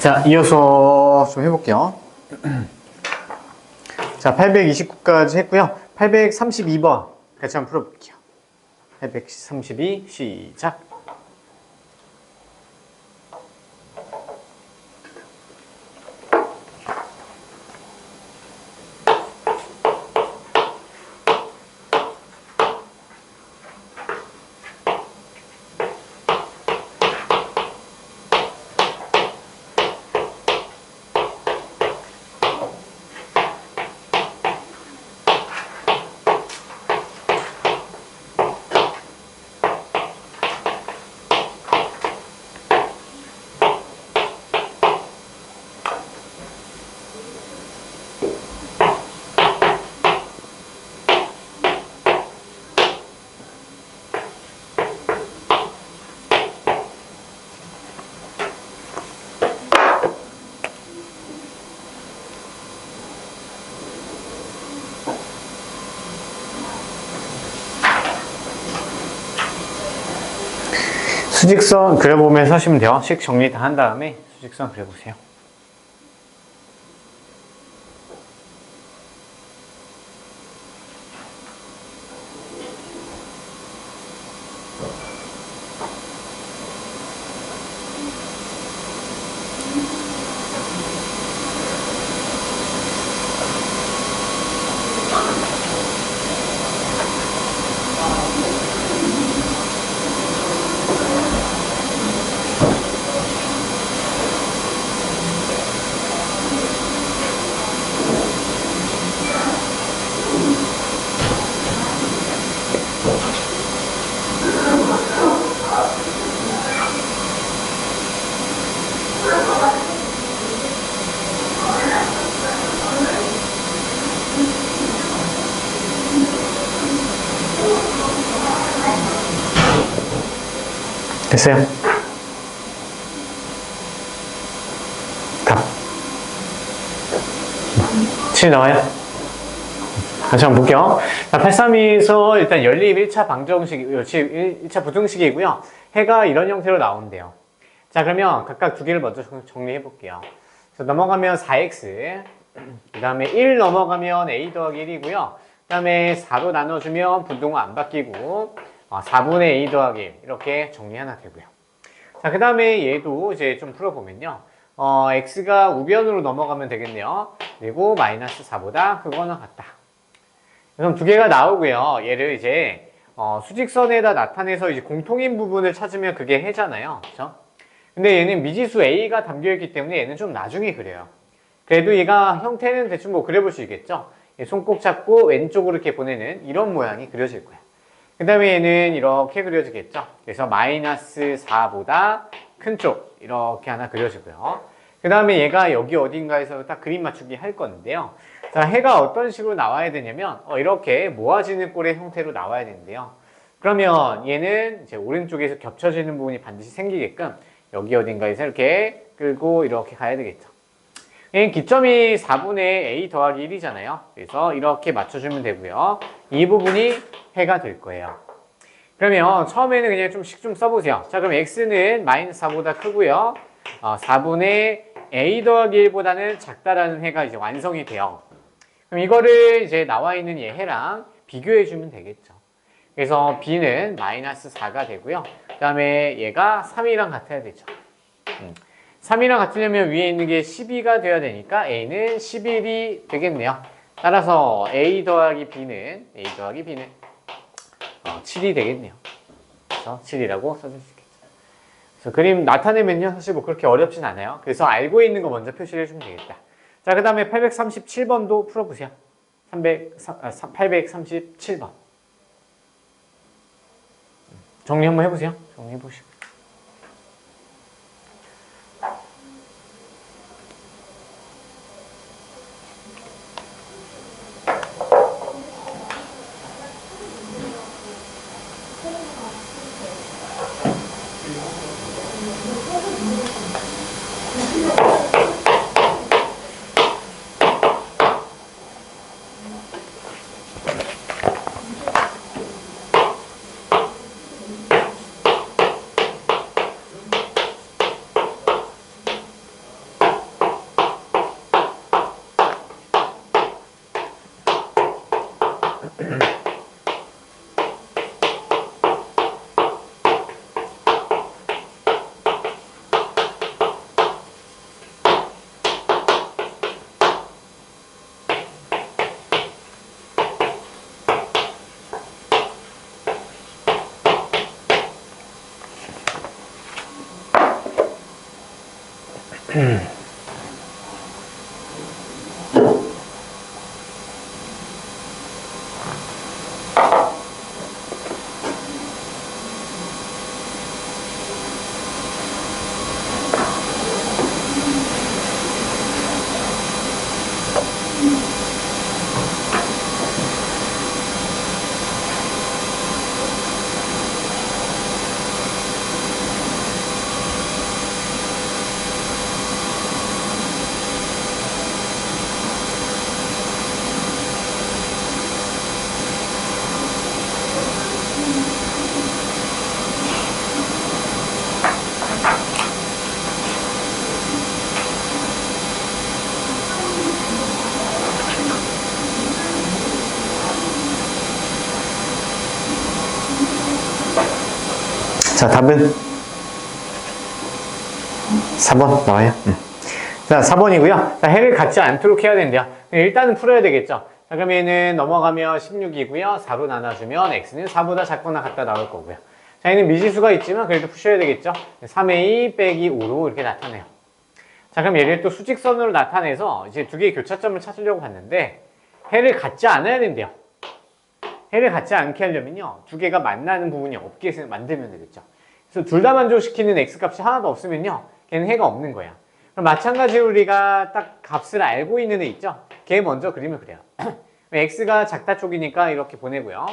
자, 이어서 좀 해볼게요. 자, 829까지 했고요. 832번 같이 한번 풀어볼게요. 832 시작. 수직선 그려보면서 하시면 돼요. 식 정리 다 한 다음에 수직선 그려보세요. 됐어요? 답 7 나와요? 다시 한번 볼게요. 자, 832에서 일단 연립 1차 방정식, 1차 부등식이고요. 해가 이런 형태로 나온대요. 자, 그러면 각각 두 개를 먼저 정리해 볼게요. 넘어가면 4x, 그 다음에 1 넘어가면 a 더하기 1이고요. 그 다음에 4로 나눠주면 분동은 안 바뀌고 4분의 a 더하기 1 이렇게 정리 하나 되고요. 자, 그 다음에 얘도 이제 좀 풀어보면요. x가 우변으로 넘어가면 되겠네요. 그리고 마이너스 4보다 그거는 같다. 그럼 두 개가 나오고요. 얘를 이제 수직선에다 나타내서 이제 공통인 부분을 찾으면 그게 해잖아요. 그렇죠? 근데 얘는 미지수 a가 담겨있기 때문에 얘는 좀 나중에 그려요. 그래도 얘가 형태는 대충 뭐 그려볼 수 있겠죠? 손 꼭 잡고 왼쪽으로 이렇게 보내는 이런 모양이 그려질 거예요. 그 다음에 얘는 이렇게 그려지겠죠? 그래서 마이너스 4보다 큰 쪽 이렇게 하나 그려지고요. 그 다음에 얘가 여기 어딘가에서 딱 그림 맞추기 할 건데요. 자, 해가 어떤 식으로 나와야 되냐면 이렇게 모아지는 꼴의 형태로 나와야 되는데요. 그러면 얘는 이제 오른쪽에서 겹쳐지는 부분이 반드시 생기게끔 여기 어딘가에서 이렇게 끌고 이렇게 가야 되겠죠. 얘는 기점이 4분의 a 더하기 1이잖아요. 그래서 이렇게 맞춰주면 되고요. 이 부분이 해가 될 거예요. 그러면 처음에는 그냥 좀 식 좀 써보세요. 자, 그럼 x는 마이너스 4보다 크고요. 4분의 a 더하기 1보다는 작다라는 해가 이제 완성이 돼요. 그럼 이거를 이제 나와 있는 얘 해랑 비교해주면 되겠죠. 그래서 b는 마이너스 4가 되고요. 그 다음에 얘가 3이랑 같아야 되죠. 3이랑 같으려면 위에 있는 게 12가 돼야 되니까 a는 11이 되겠네요. 따라서 a 더하기 b는 7이 되겠네요. 그래서 7이라고 써줄 수 있겠죠. 그래서 그림 나타내면요 사실 뭐 그렇게 어렵진 않아요. 그래서 알고 있는 거 먼저 표시를 해주면 되겠다. 자, 그 다음에 837번도 풀어보세요. 837번 정리 한번 해보세요. 정리해보시고 자, 답은 4번 나와요. 자, 4번이고요. 자, 해를 갖지 않도록 해야 된대요. 일단은 풀어야 되겠죠. 자, 그러면은 넘어가면 16이고요. 4로 나눠주면 x는 4보다 작거나 같다 나올 거고요. 자, 얘는 미지수가 있지만 그래도 푸셔야 되겠죠. 3a 빼기 5로 이렇게 나타내요. 자, 그럼 얘를 또 수직선으로 나타내서 이제 두 개의 교차점을 찾으려고 봤는데 해를 갖지 않아야 된대요. 해를 갖지 않게 하려면요, 두 개가 만나는 부분이 없게 만들면 되겠죠. 그래서 둘 다 만족시키는 x값이 하나도 없으면요, 걔는 해가 없는 거야. 그럼 마찬가지로 우리가 딱 값을 알고 있는 애 있죠? 걔 먼저 그림을 그려요. x가 작다 쪽이니까 이렇게 보내고요.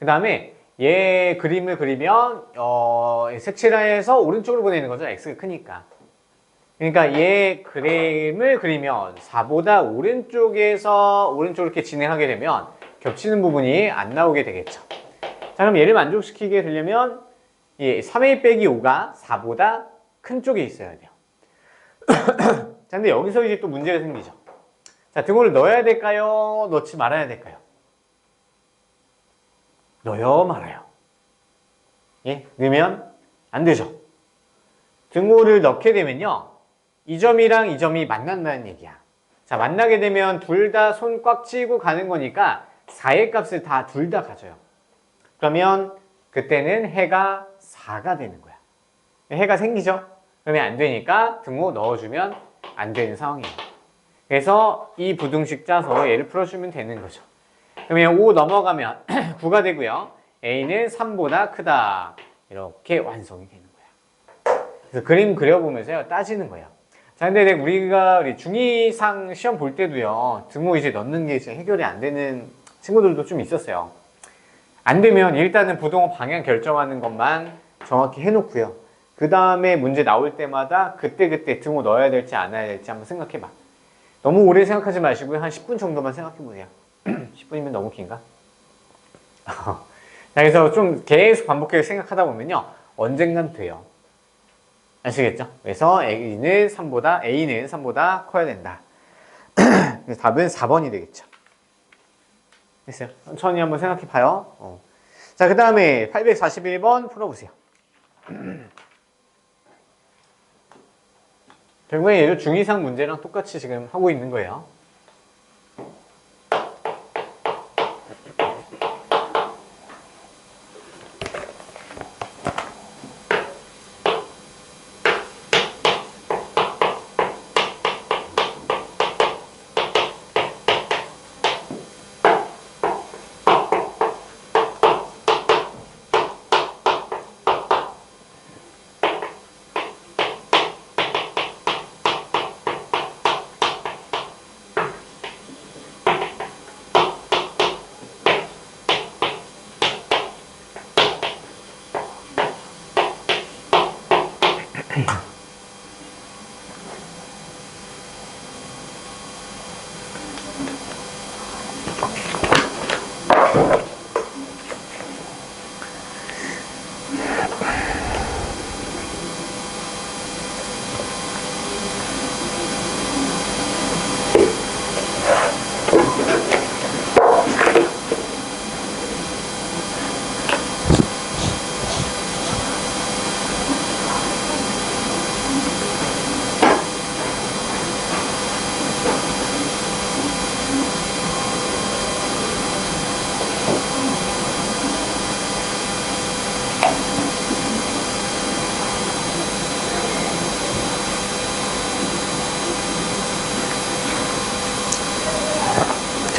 그 다음에 얘 그림을 그리면 색칠해서 오른쪽으로 보내는 거죠. x가 크니까. 그러니까 얘 그림을 그리면 4보다 오른쪽에서 오른쪽으로 이렇게 진행하게 되면 겹치는 부분이 안 나오게 되겠죠. 자, 그럼 얘를 만족시키게 되려면 이 3a 빼기 5가 4보다 큰 쪽에 있어야 돼요. 자, 근데 여기서 이제 또 문제가 생기죠. 자, 등호를 넣어야 될까요? 넣지 말아야 될까요? 넣어요, 말아요? 예? 넣으면 안 되죠. 등호를 넣게 되면요, 이 점이랑 이 점이 만난다는 얘기야. 자, 만나게 되면 둘 다 손 꽉 쥐고 가는 거니까 4의 값을 다 둘 다 가져요. 그러면 그때는 해가 4가 되는 거야. 해가 생기죠? 그러면 안 되니까 등호 넣어주면 안 되는 상황이에요. 그래서 이 부등식 짜서 얘를 풀어주면 되는 거죠. 그러면 5 넘어가면 9가 되고요. a는 3보다 크다. 이렇게 완성이 되는 거야. 그래서 그림 그려보면서요, 따지는 거예요. 자, 근데 우리가 중2상 시험 볼 때도요, 등호 이제 넣는 게 이제 해결이 안 되는 친구들도 좀 있었어요. 안 되면 일단은 부등호 방향 결정하는 것만 정확히 해놓고요. 그 다음에 문제 나올 때마다 그때그때 등호 넣어야 될지 안 해야 될지 한번 생각해봐. 너무 오래 생각하지 마시고요. 한 10분 정도만 생각해보세요. 10분이면 너무 긴가? 자, 그래서 좀 계속 반복해서 생각하다 보면요, 언젠간 돼요. 아시겠죠? 그래서 A는 3보다 커야 된다. 그래서 답은 4번이 되겠죠. 됐어요? 천천히 한번 생각해 봐요. 자, 그 다음에 841번 풀어보세요. 결국에 얘도 중2상 문제랑 똑같이 지금 하고 있는 거예요.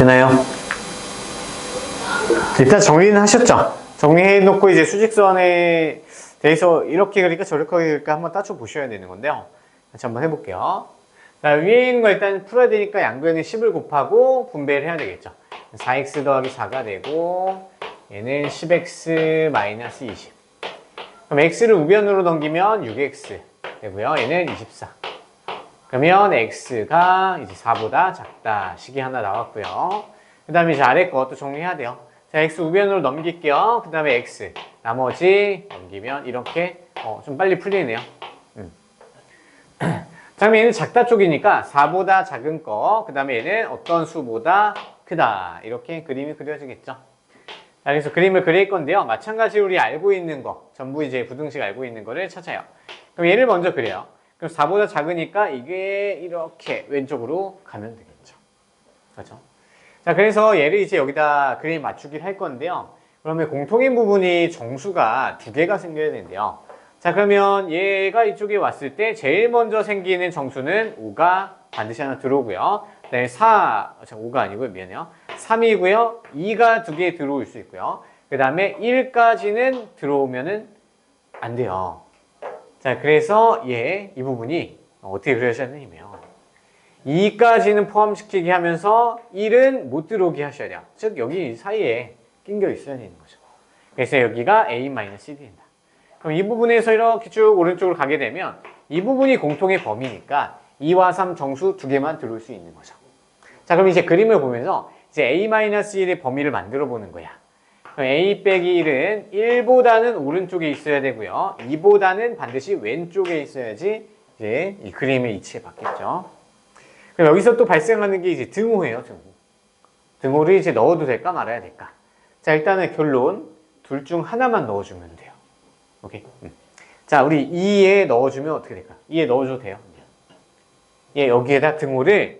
되나요? 일단 정리는 하셨죠? 정리해놓고 이제 수직선에 대해서 이렇게 그릴까 저렇게 그릴까 한번 따져 보셔야 되는 건데요. 같이 한번 해볼게요. 자, 위에 있는 거 일단 풀어야 되니까 양변에 10을 곱하고 분배를 해야 되겠죠. 4x 더하기 4가 되고 얘는 10x 마이너스 20. 그럼 x를 우변으로 넘기면 6x 되고요. 얘는 24. 그러면 x가 이제 4보다 작다. 식이 하나 나왔고요. 그 다음에 이제 아래 것도 정리해야 돼요. 자, x 우변으로 넘길게요. 그 다음에 x. 나머지 넘기면 이렇게 좀 빨리 풀리네요. 자, 그럼 얘는 작다 쪽이니까 4보다 작은 거. 그 다음에 얘는 어떤 수보다 크다. 이렇게 그림이 그려지겠죠. 자, 그래서 그림을 그릴 건데요. 마찬가지로 우리 알고 있는 거. 전부 이제 부등식 알고 있는 거를 찾아요. 그럼 얘를 먼저 그려요. 그럼 4보다 작으니까 이게 이렇게 왼쪽으로 가면 되겠죠. 그렇죠? 자, 그래서 얘를 이제 여기다 그림 맞추기를 할 건데요. 그러면 공통인 부분이 정수가 두 개가 생겨야 되는데요. 자, 그러면 얘가 이쪽에 왔을 때 제일 먼저 생기는 정수는 5가 반드시 하나 들어오고요. 그 다음에 5가 아니고요. 미안해요. 3이고요. 2가 두 개 들어올 수 있고요. 그 다음에 1까지는 들어오면은 안 돼요. 자, 그래서 이 부분이 어떻게 그려야 되냐면 2까지는 포함시키게 하면서 1은 못 들어오게 하셔야 돼요. 즉 여기 사이에 낑겨 있어야 되는 거죠. 그래서 여기가 A-1이 된다. 그럼 이 부분에서 이렇게 쭉 오른쪽으로 가게 되면 이 부분이 공통의 범위니까 2와 3 정수 두 개만 들어올 수 있는 거죠. 자, 그럼 이제 그림을 보면서 이제 A-1의 범위를 만들어 보는 거야. 그럼 A 빼기 1은 1보다는 오른쪽에 있어야 되고요. 2보다는 반드시 왼쪽에 있어야지 이제 이 그림의 이치에 받겠죠. 그럼 여기서 또 발생하는 게 이제 등호예요, 등호. 등호를 이제 넣어도 될까 말아야 될까? 자, 일단은 결론. 둘 중 하나만 넣어주면 돼요. 오케이. 자, 우리 2에 넣어주면 어떻게 될까? 2에 넣어줘도 돼요. 얘 여기에다 등호를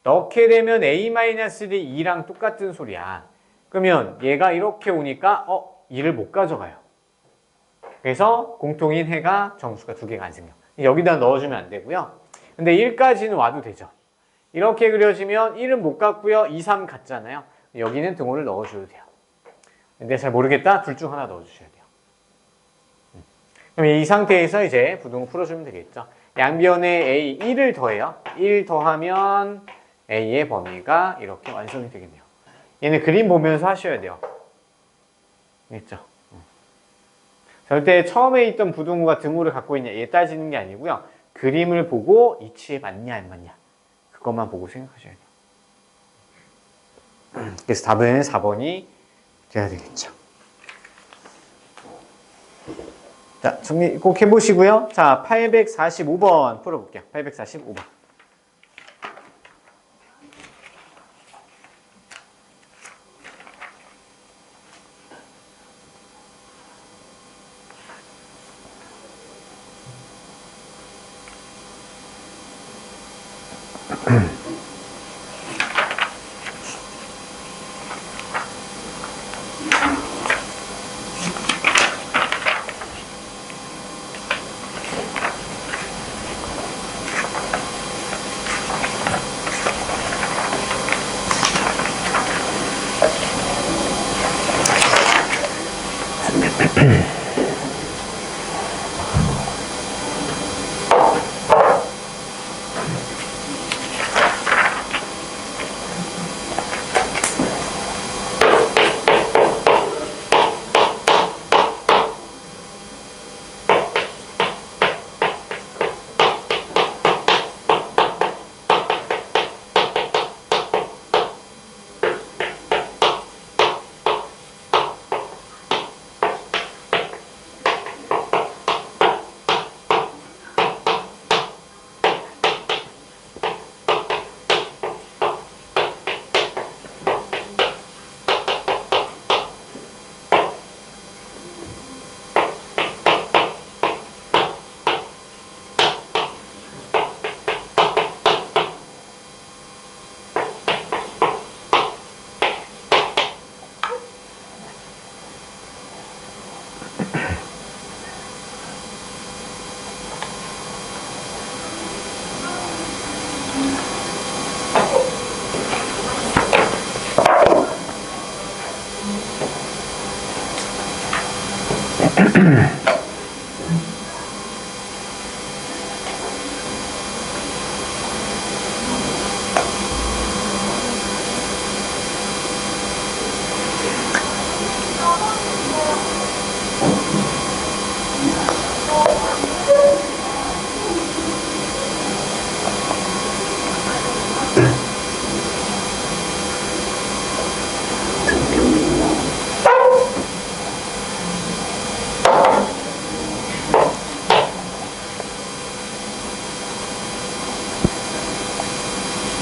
넣게 되면 A-2랑 똑같은 소리야. 그러면 얘가 이렇게 오니까 2를 못 가져가요. 그래서 공통인 해가 정수가 두 개가 안 생겨. 여기다 넣어주면 안 되고요. 근데 1까지는 와도 되죠. 이렇게 그려지면 1은 못 갔고요. 2, 3 갔잖아요. 여기는 등호를 넣어줘도 돼요. 근데 잘 모르겠다? 둘 중 하나 넣어주셔야 돼요. 그럼 이 상태에서 이제 부등호 풀어주면 되겠죠. 양변에 A 1을 더해요. 1 더하면 A의 범위가 이렇게 완성이 되겠네요. 얘는 그림 보면서 하셔야 돼요. 됐죠? 절대 처음에 있던 부등호가 등호를 갖고 있냐 얘 따지는 게 아니고요. 그림을 보고 이치에 맞냐 안 맞냐 그것만 보고 생각하셔야 돼요. 그래서 답은 4번이 돼야 되겠죠. 자, 정리 꼭 해보시고요. 자, 845번 풀어볼게요. 845번.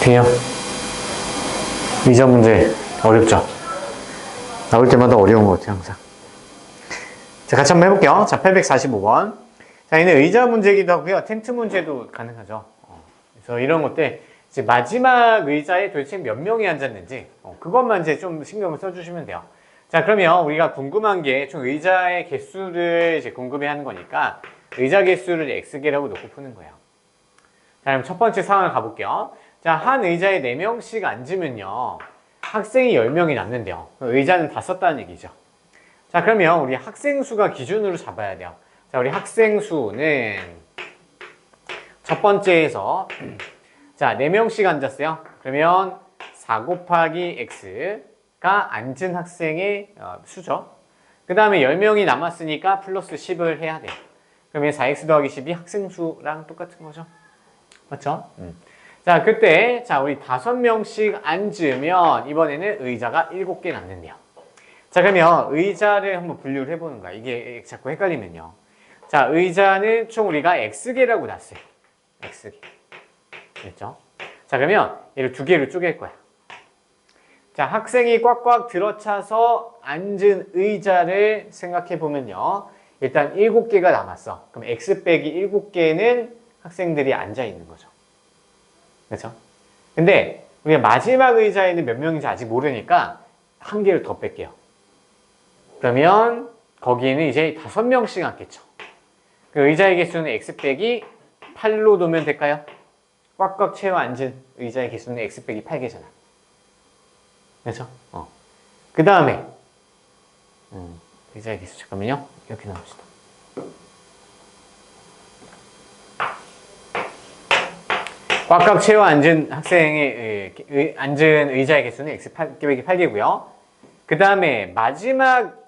돼요? 의자 문제 어렵죠? 나올 때마다 어려운 것 같아요, 항상. 자, 같이 한번 해볼게요. 자, 845번. 자, 얘는 의자 문제이기도 하고요. 텐트 문제도 가능하죠. 그래서 이런 것들, 이제 마지막 의자에 도대체 몇 명이 앉았는지, 그것만 이제 좀 신경을 써주시면 돼요. 자, 그러면 우리가 궁금한 게 총 의자의 개수를 이제 궁금해 하는 거니까 의자 개수를 X개라고 놓고 푸는 거예요. 자, 그럼 첫 번째 상황을 가볼게요. 자, 한 의자에 4명씩 앉으면요. 학생이 10명이 남는데요. 의자는 다 썼다는 얘기죠. 자, 그러면 우리 학생 수가 기준으로 잡아야 돼요. 자, 우리 학생 수는 첫 번째에서 자, 4명씩 앉았어요. 그러면 4 곱하기 X가 앉은 학생의 수죠. 그 다음에 10명이 남았으니까 플러스 10을 해야 돼요. 그러면 4X 더하기 10이 학생 수랑 똑같은 거죠. 맞죠? 자, 그때 자, 우리 5명씩 앉으면 이번에는 의자가 7개 남는데요. 자, 그러면 의자를 한번 분류를 해보는 거야. 이게 자꾸 헷갈리면요. 자, 의자는 총 우리가 X개라고 놨어요. X개. 됐죠? 자, 그러면 얘를 2개로 쪼갤 거야. 자, 학생이 꽉꽉 들어차서 앉은 의자를 생각해 보면요. 일단 7개가 남았어. 그럼 X 빼기 7개는 학생들이 앉아 있는 거죠. 그렇죠? 근데 우리가 마지막 의자에는 몇 명인지 아직 모르니까 1개를 더 뺄게요. 그러면 거기에는 이제 5명씩 앉겠죠. 그 의자의 개수는 X 빼기 8로 놓으면 될까요? 꽉꽉 채워 앉은 의자의 개수는 X 빼기 8개잖아. 그렇죠? 그 다음에 의자의 개수 잠깐만요. 이렇게 나옵시다. 꽉꽉 채워 앉은 학생의 앉은 의자의 개수는 X 빼기 8개고요. 그 다음에 마지막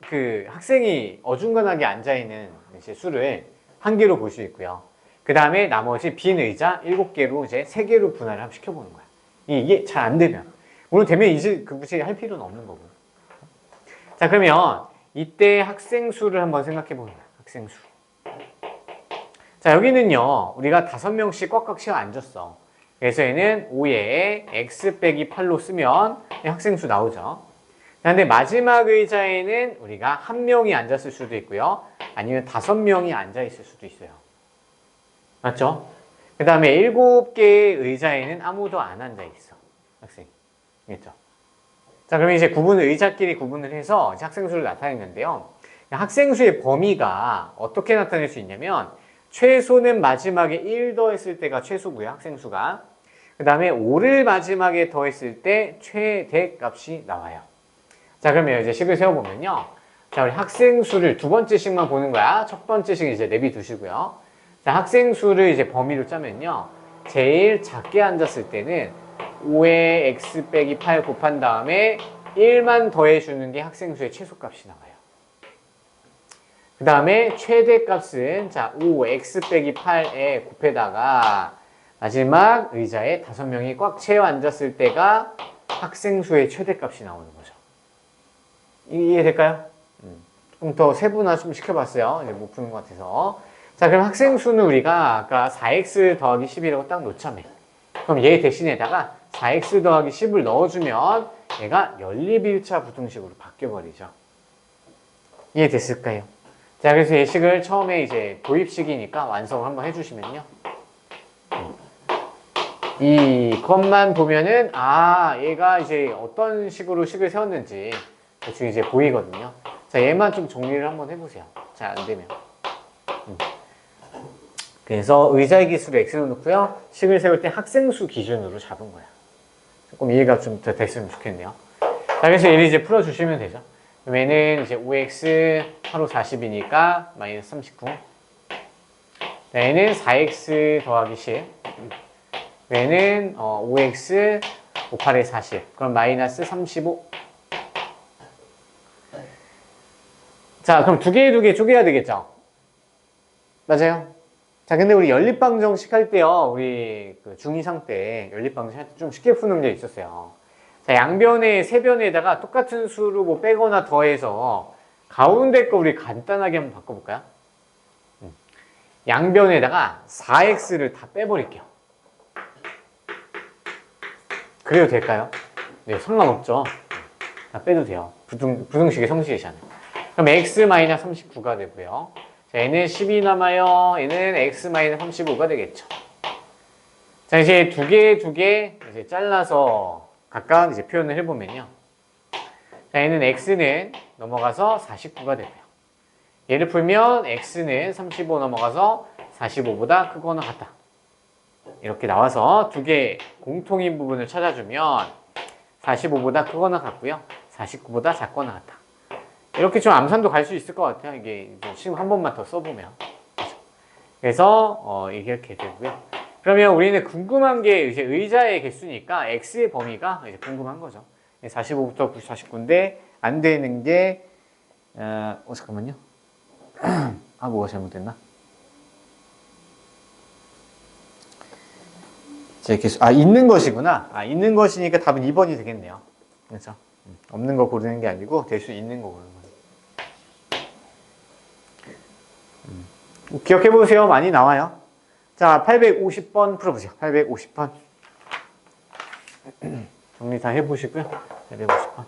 그 학생이 어중간하게 앉아있는 이제 수를 1개로 볼 수 있고요. 그 다음에 나머지 빈 의자 7개로 이제 3개로 분할을 시켜보는 거야. 이게 잘 안 되면. 물론 되면 이제 굳이 할 필요는 없는 거고. 자, 그러면 이때 학생 수를 한번 생각해 보는 거야. 학생 수. 자, 여기는요, 우리가 5명씩 꽉꽉 채워 앉았어. 그래서 얘는 5에 X 빼기 8로 쓰면 학생 수 나오죠. 근데 마지막 의자에는 우리가 1명이 앉았을 수도 있고요. 아니면 5명이 앉아있을 수도 있어요. 맞죠? 그 다음에 7개의 의자에는 아무도 안 앉아있어. 학생. 알겠죠? 자, 그러면 이제 의자끼리 구분을 해서 학생 수를 나타내는데요. 학생 수의 범위가 어떻게 나타낼 수 있냐면, 최소는 마지막에 1 더했을 때가 최소고요. 학생 수가. 그 다음에 5를 마지막에 더했을 때 최대 값이 나와요. 자, 그러면 이제 식을 세워보면요. 자, 우리 학생 수를 두 번째 식만 보는 거야. 첫 번째 식 이제 내비 두시고요. 자, 학생 수를 이제 범위로 짜면요. 제일 작게 앉았을 때는 5에 X 빼기 8 곱한 다음에 1만 더해주는 게 학생 수의 최소값이 나와요. 그 다음에 최대값은 자 5X 빼기 8에 곱해다가 마지막 의자에 5명이 꽉 채워 앉았을 때가 학생 수의 최대값이 나오는 거죠. 이해될까요? 조금 더 세분화 좀 시켜봤어요. 이제 못 푸는 것 같아서. 자, 그럼 학생 수는 우리가 아까 4X 더하기 10이라고 딱 놓자며. 그럼 얘 대신에다가 4X 더하기 10을 넣어주면 얘가 연립1차 부등식으로 바뀌어버리죠. 이해됐을까요? 자, 그래서 예식을 처음에 이제 도입식이니까 완성을 한번 해주시면요. 이것만 보면은, 얘가 이제 어떤 식으로 식을 세웠는지 대충 이제 보이거든요. 자, 얘만 좀 정리를 한번 해보세요. 잘 안 되면. 그래서 의자의 기수를 X로 놓고요. 식을 세울 때 학생 수 기준으로 잡은 거야. 조금 이해가 좀 더 됐으면 좋겠네요. 자, 그래서 얘를 이제 풀어주시면 되죠. 얘는 이제 5x 8호 40이니까 마이너스 39. 얘는 4x 더하기 10. 얘는 5x 5, 8에 40. 그럼 마이너스 35. 자, 그럼 두 개 쪼개야 되겠죠? 맞아요? 자, 근데 우리 연립방정식 할 때요, 우리 그 중2상 때 연립방정식 할 때 좀 쉽게 푸는 게 있었어요. 자, 양변에 세변에다가 똑같은 수로 뭐 빼거나 더해서 가운데 거 우리 간단하게 한번 바꿔볼까요? 양변에다가 4x를 다 빼버릴게요. 그래도 될까요? 네, 상관없죠. 빼도 돼요. 부등식의 성질이잖아요. 그럼 x-39가 되고요. 자, 얘는 10이 남아요. 얘는 x-35가 되겠죠. 자, 이제 두 개 이제 잘라서 각각 이제 표현을 해보면요. 자, 얘는 x는 넘어가서 49가 되고요. 얘를 풀면 x는 35 넘어가서 45보다 크거나 같다. 이렇게 나와서 두 개 공통인 부분을 찾아주면 45보다 크거나 같고요. 49보다 작거나 같다. 이렇게 좀 암산도 갈 수 있을 것 같아요. 이게 지금 한 번만 더 써보면. 그래서 이렇게 되고요. 그러면 우리는 궁금한 게 이제 의자의 개수니까 x의 범위가 이제 궁금한 거죠. 45부터 49인데 안 되는 게 잠깐만요. 뭐가 잘못됐나? 제 개수 있는 것이구나. 있는 것이니까 답은 2번이 되겠네요. 그렇죠? 없는 거 고르는 게 아니고 될 수 있는 거 고르는 거예요. 기억해 보세요. 많이 나와요. 자, 850번 풀어보죠. 850번. 정리 다 해보시고요. 850번.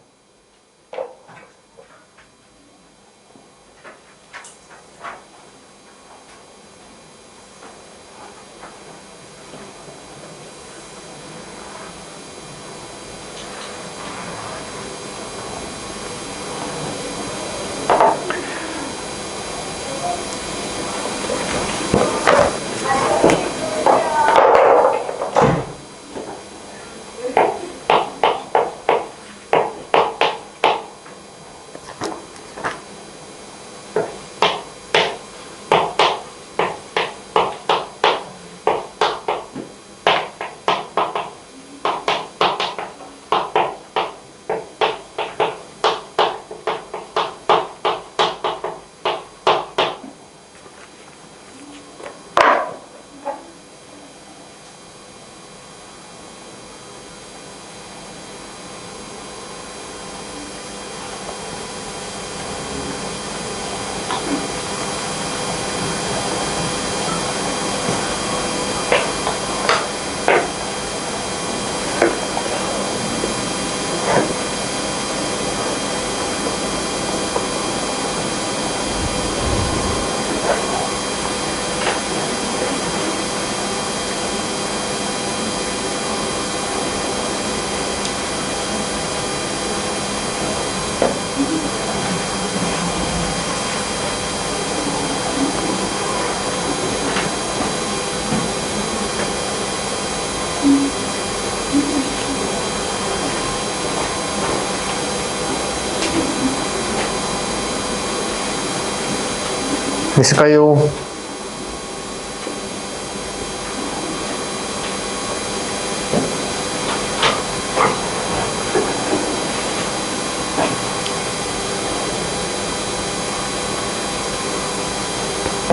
됐을까요?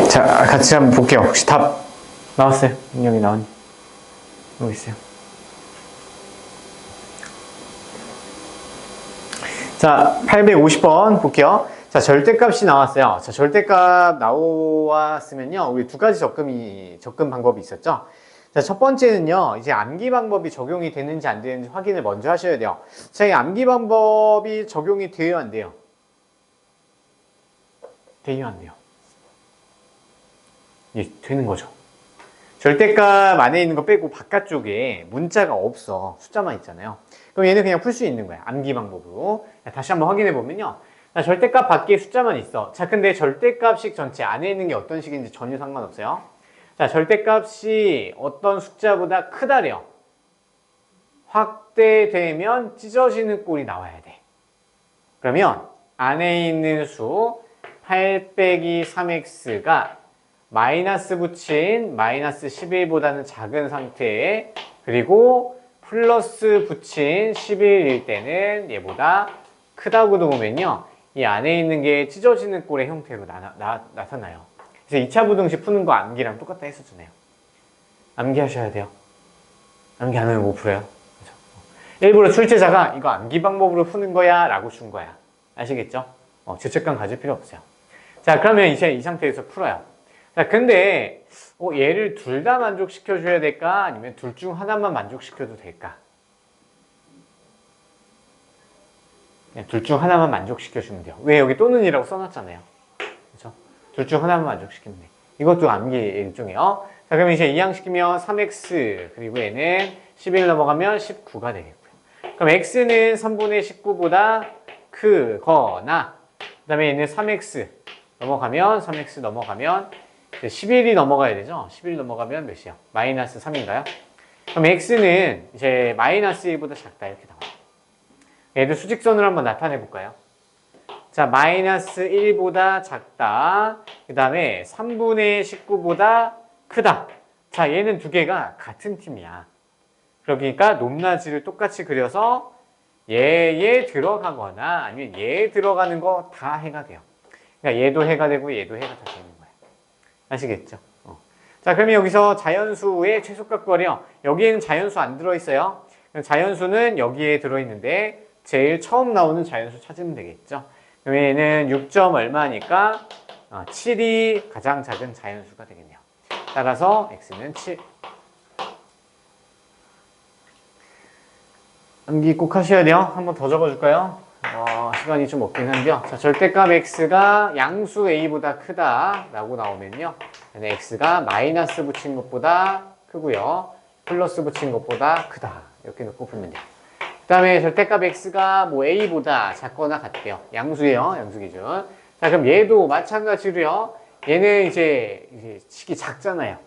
자, 같이 한번 볼게요. 혹시 답 나왔어요? 여기 나온 여기 있어요. 자, 850번 볼게요. 자, 절대값이 나왔어요. 자, 절대값 나왔으면요. 우리 두 가지 접근 방법이 있었죠. 자, 첫 번째는요. 이제 암기 방법이 적용이 되는지 안 되는지 확인을 먼저 하셔야 돼요. 자, 이 암기 방법이 적용이 돼요, 안 돼요? 돼요, 안 돼요? 예, 되는 거죠. 절대값 안에 있는 거 빼고 바깥쪽에 문자가 없어. 숫자만 있잖아요. 그럼 얘는 그냥 풀 수 있는 거야. 암기 방법으로. 다시 한번 확인해 보면요. 자, 절대값 밖에 숫자만 있어. 자, 근데 절대값식 전체 안에 있는 게 어떤 식인지 전혀 상관없어요. 자, 절대값이 어떤 숫자보다 크다래요. 확대되면 찢어지는 꼴이 나와야 돼. 그러면 안에 있는 수 8 빼기 3x가 마이너스 붙인 마이너스 11보다는 작은 상태에 그리고 플러스 붙인 11일 때는 얘보다 크다고 보면요. 이 안에 있는 게 찢어지는 꼴의 형태로 나타나요. 그래서 2차 부등식 푸는 거 암기랑 똑같다 했었잖아요. 암기하셔야 돼요. 암기 안 하면 못 풀어요. 그렇죠? 일부러 출제자가 이거 암기 방법으로 푸는 거야 라고 준 거야. 아시겠죠? 죄책감 가질 필요 없어요. 자, 그러면 이제 이 상태에서 풀어요. 자, 근데 얘를 둘 다 만족시켜 줘야 될까? 아니면 둘 중 하나만 만족시켜도 될까? 둘 중 하나만 만족시켜주면 돼요. 왜 여기 또는이라고 써놨잖아요. 그렇죠? 둘 중 하나만 만족시키면 돼. 이것도 암기 일종이에요. 자, 그럼 이제 이항시키면 3x, 그리고 얘는 11 넘어가면 19가 되겠고요. 그럼 x는 3분의 19보다 크거나, 그 다음에 얘는 3x 넘어가면, 3x 넘어가면, 11이 넘어가야 되죠? 11 넘어가면 몇이야? 마이너스 3인가요? 그럼 x는 이제 마이너스 1보다 작다, 이렇게 나와요. 얘도 수직선으로 한번 나타내 볼까요? 자, 마이너스 1보다 작다. 그 다음에 3분의 19보다 크다. 자, 얘는 두 개가 같은 팀이야. 그러니까 높낮이를 똑같이 그려서 얘에 들어가거나 아니면 얘에 들어가는 거 다 해가 돼요. 그러니까 얘도 해가 되고 얘도 해가 다 되는 거예요. 아시겠죠? 자, 그러면 여기서 자연수의 최소값 구하려. 여기에는 자연수 안 들어있어요. 자연수는 여기에 들어있는데 제일 처음 나오는 자연수 찾으면 되겠죠. 그러면 얘는 6점 얼마니까 7이 가장 작은 자연수가 되겠네요. 따라서 x는 7. 암기 꼭 하셔야 돼요. 한번 더 적어줄까요? 시간이 좀 없긴 한데요. 자, 절대값 x가 양수 a보다 크다라고 나오면요. x가 마이너스 붙인 것보다 크고요. 플러스 붙인 것보다 크다. 이렇게 놓고 풀면 돼요. 그 다음에 절대값 x가 뭐 a보다 작거나 같대요. 양수예요. 양수 기준. 자, 그럼 얘도 마찬가지로요. 얘는 이제 식이 작잖아요.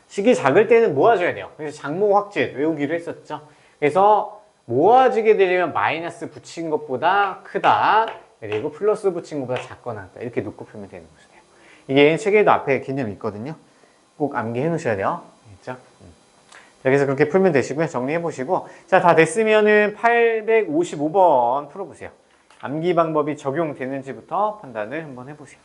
식이 작을 때는 모아줘야 돼요. 그래서 작모 확진 외우기로 했었죠. 그래서 모아지게 되려면 마이너스 붙인 것보다 크다. 그리고 플러스 붙인 것보다 작거나 같다. 이렇게 놓고 풀면 되는 거죠. 이게 책에도 앞에 개념이 있거든요. 꼭 암기해 놓으셔야 돼요. 알겠죠? 자, 그래서 그렇게 풀면 되시고요. 정리해 보시고. 자, 다 됐으면은 855번 풀어보세요. 암기 방법이 적용되는지부터 판단을 한번 해보세요.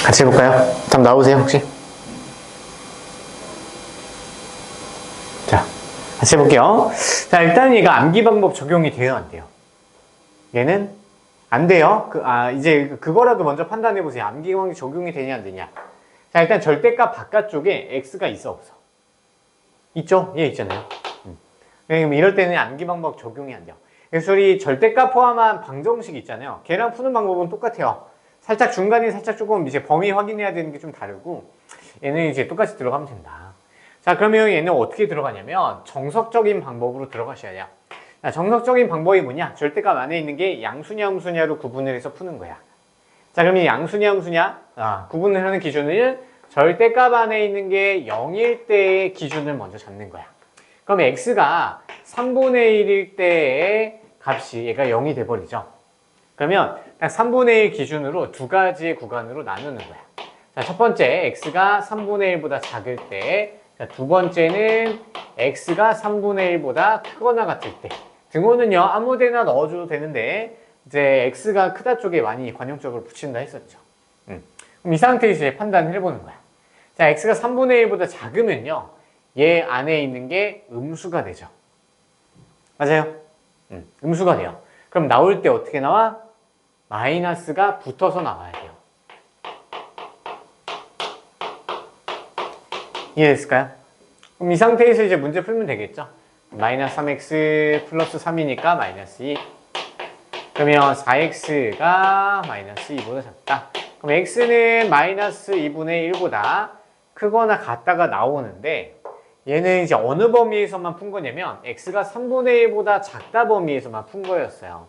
같이 해볼까요? 답 나오세요, 혹시? 자, 같이 해볼게요. 자, 일단 얘가 암기 방법 적용이 돼요, 안 돼요? 얘는 안 돼요. 이제 그거라도 먼저 판단해 보세요. 암기방법이 적용이 되냐 안 되냐. 자, 일단 절대값 바깥쪽에 x가 있어 없어? 있죠? 예, 있잖아요. 그럼 이럴 때는 암기방법 적용이 안 돼요. 그래서 우리 절대값 포함한 방정식 있잖아요. 걔랑 푸는 방법은 똑같아요. 살짝 중간에 살짝 조금 이제 범위 확인해야 되는 게 좀 다르고 얘는 이제 똑같이 들어가면 된다. 자, 그러면 얘는 어떻게 들어가냐면 정석적인 방법으로 들어가셔야 돼요. 자, 정석적인 방법이 뭐냐? 절대값 안에 있는 게 양수냐 음수냐로 구분을 해서 푸는 거야. 자, 그럼 이 양수냐 음수냐? 구분을 하는 기준은 절대값 안에 있는 게 0일 때의 기준을 먼저 잡는 거야. 그럼 x가 3분의 1일 때의 값이 얘가 0이 돼버리죠. 그러면 딱 3분의 1 기준으로 두 가지의 구간으로 나누는 거야. 자, 첫 번째 x가 3분의 1보다 작을 때, 자, 두 번째는 x가 3분의 1보다 크거나 같을 때. 등호는요 아무 데나 넣어줘도 되는데 이제 x가 크다 쪽에 많이 관용적으로 붙인다 했었죠. 그럼 이 상태에서 이제 판단을 해보는 거야. 자, x가 3분의 1보다 작으면요 얘 안에 있는 게 음수가 되죠. 맞아요? 음수가 돼요. 그럼 나올 때 어떻게 나와? 마이너스가 붙어서 나와야 돼요. 이해됐을까요? 그럼 이 상태에서 이제 문제 풀면 되겠죠? 마이너스 3x 플러스 3이니까 마이너스 2. 그러면 4x가 마이너스 2보다 작다. 그럼 x는 마이너스 2분의 1보다 크거나 같다가 나오는데 얘는 이제 어느 범위에서만 푼 거냐면 x가 3분의 1보다 작다 범위에서만 푼 거였어요.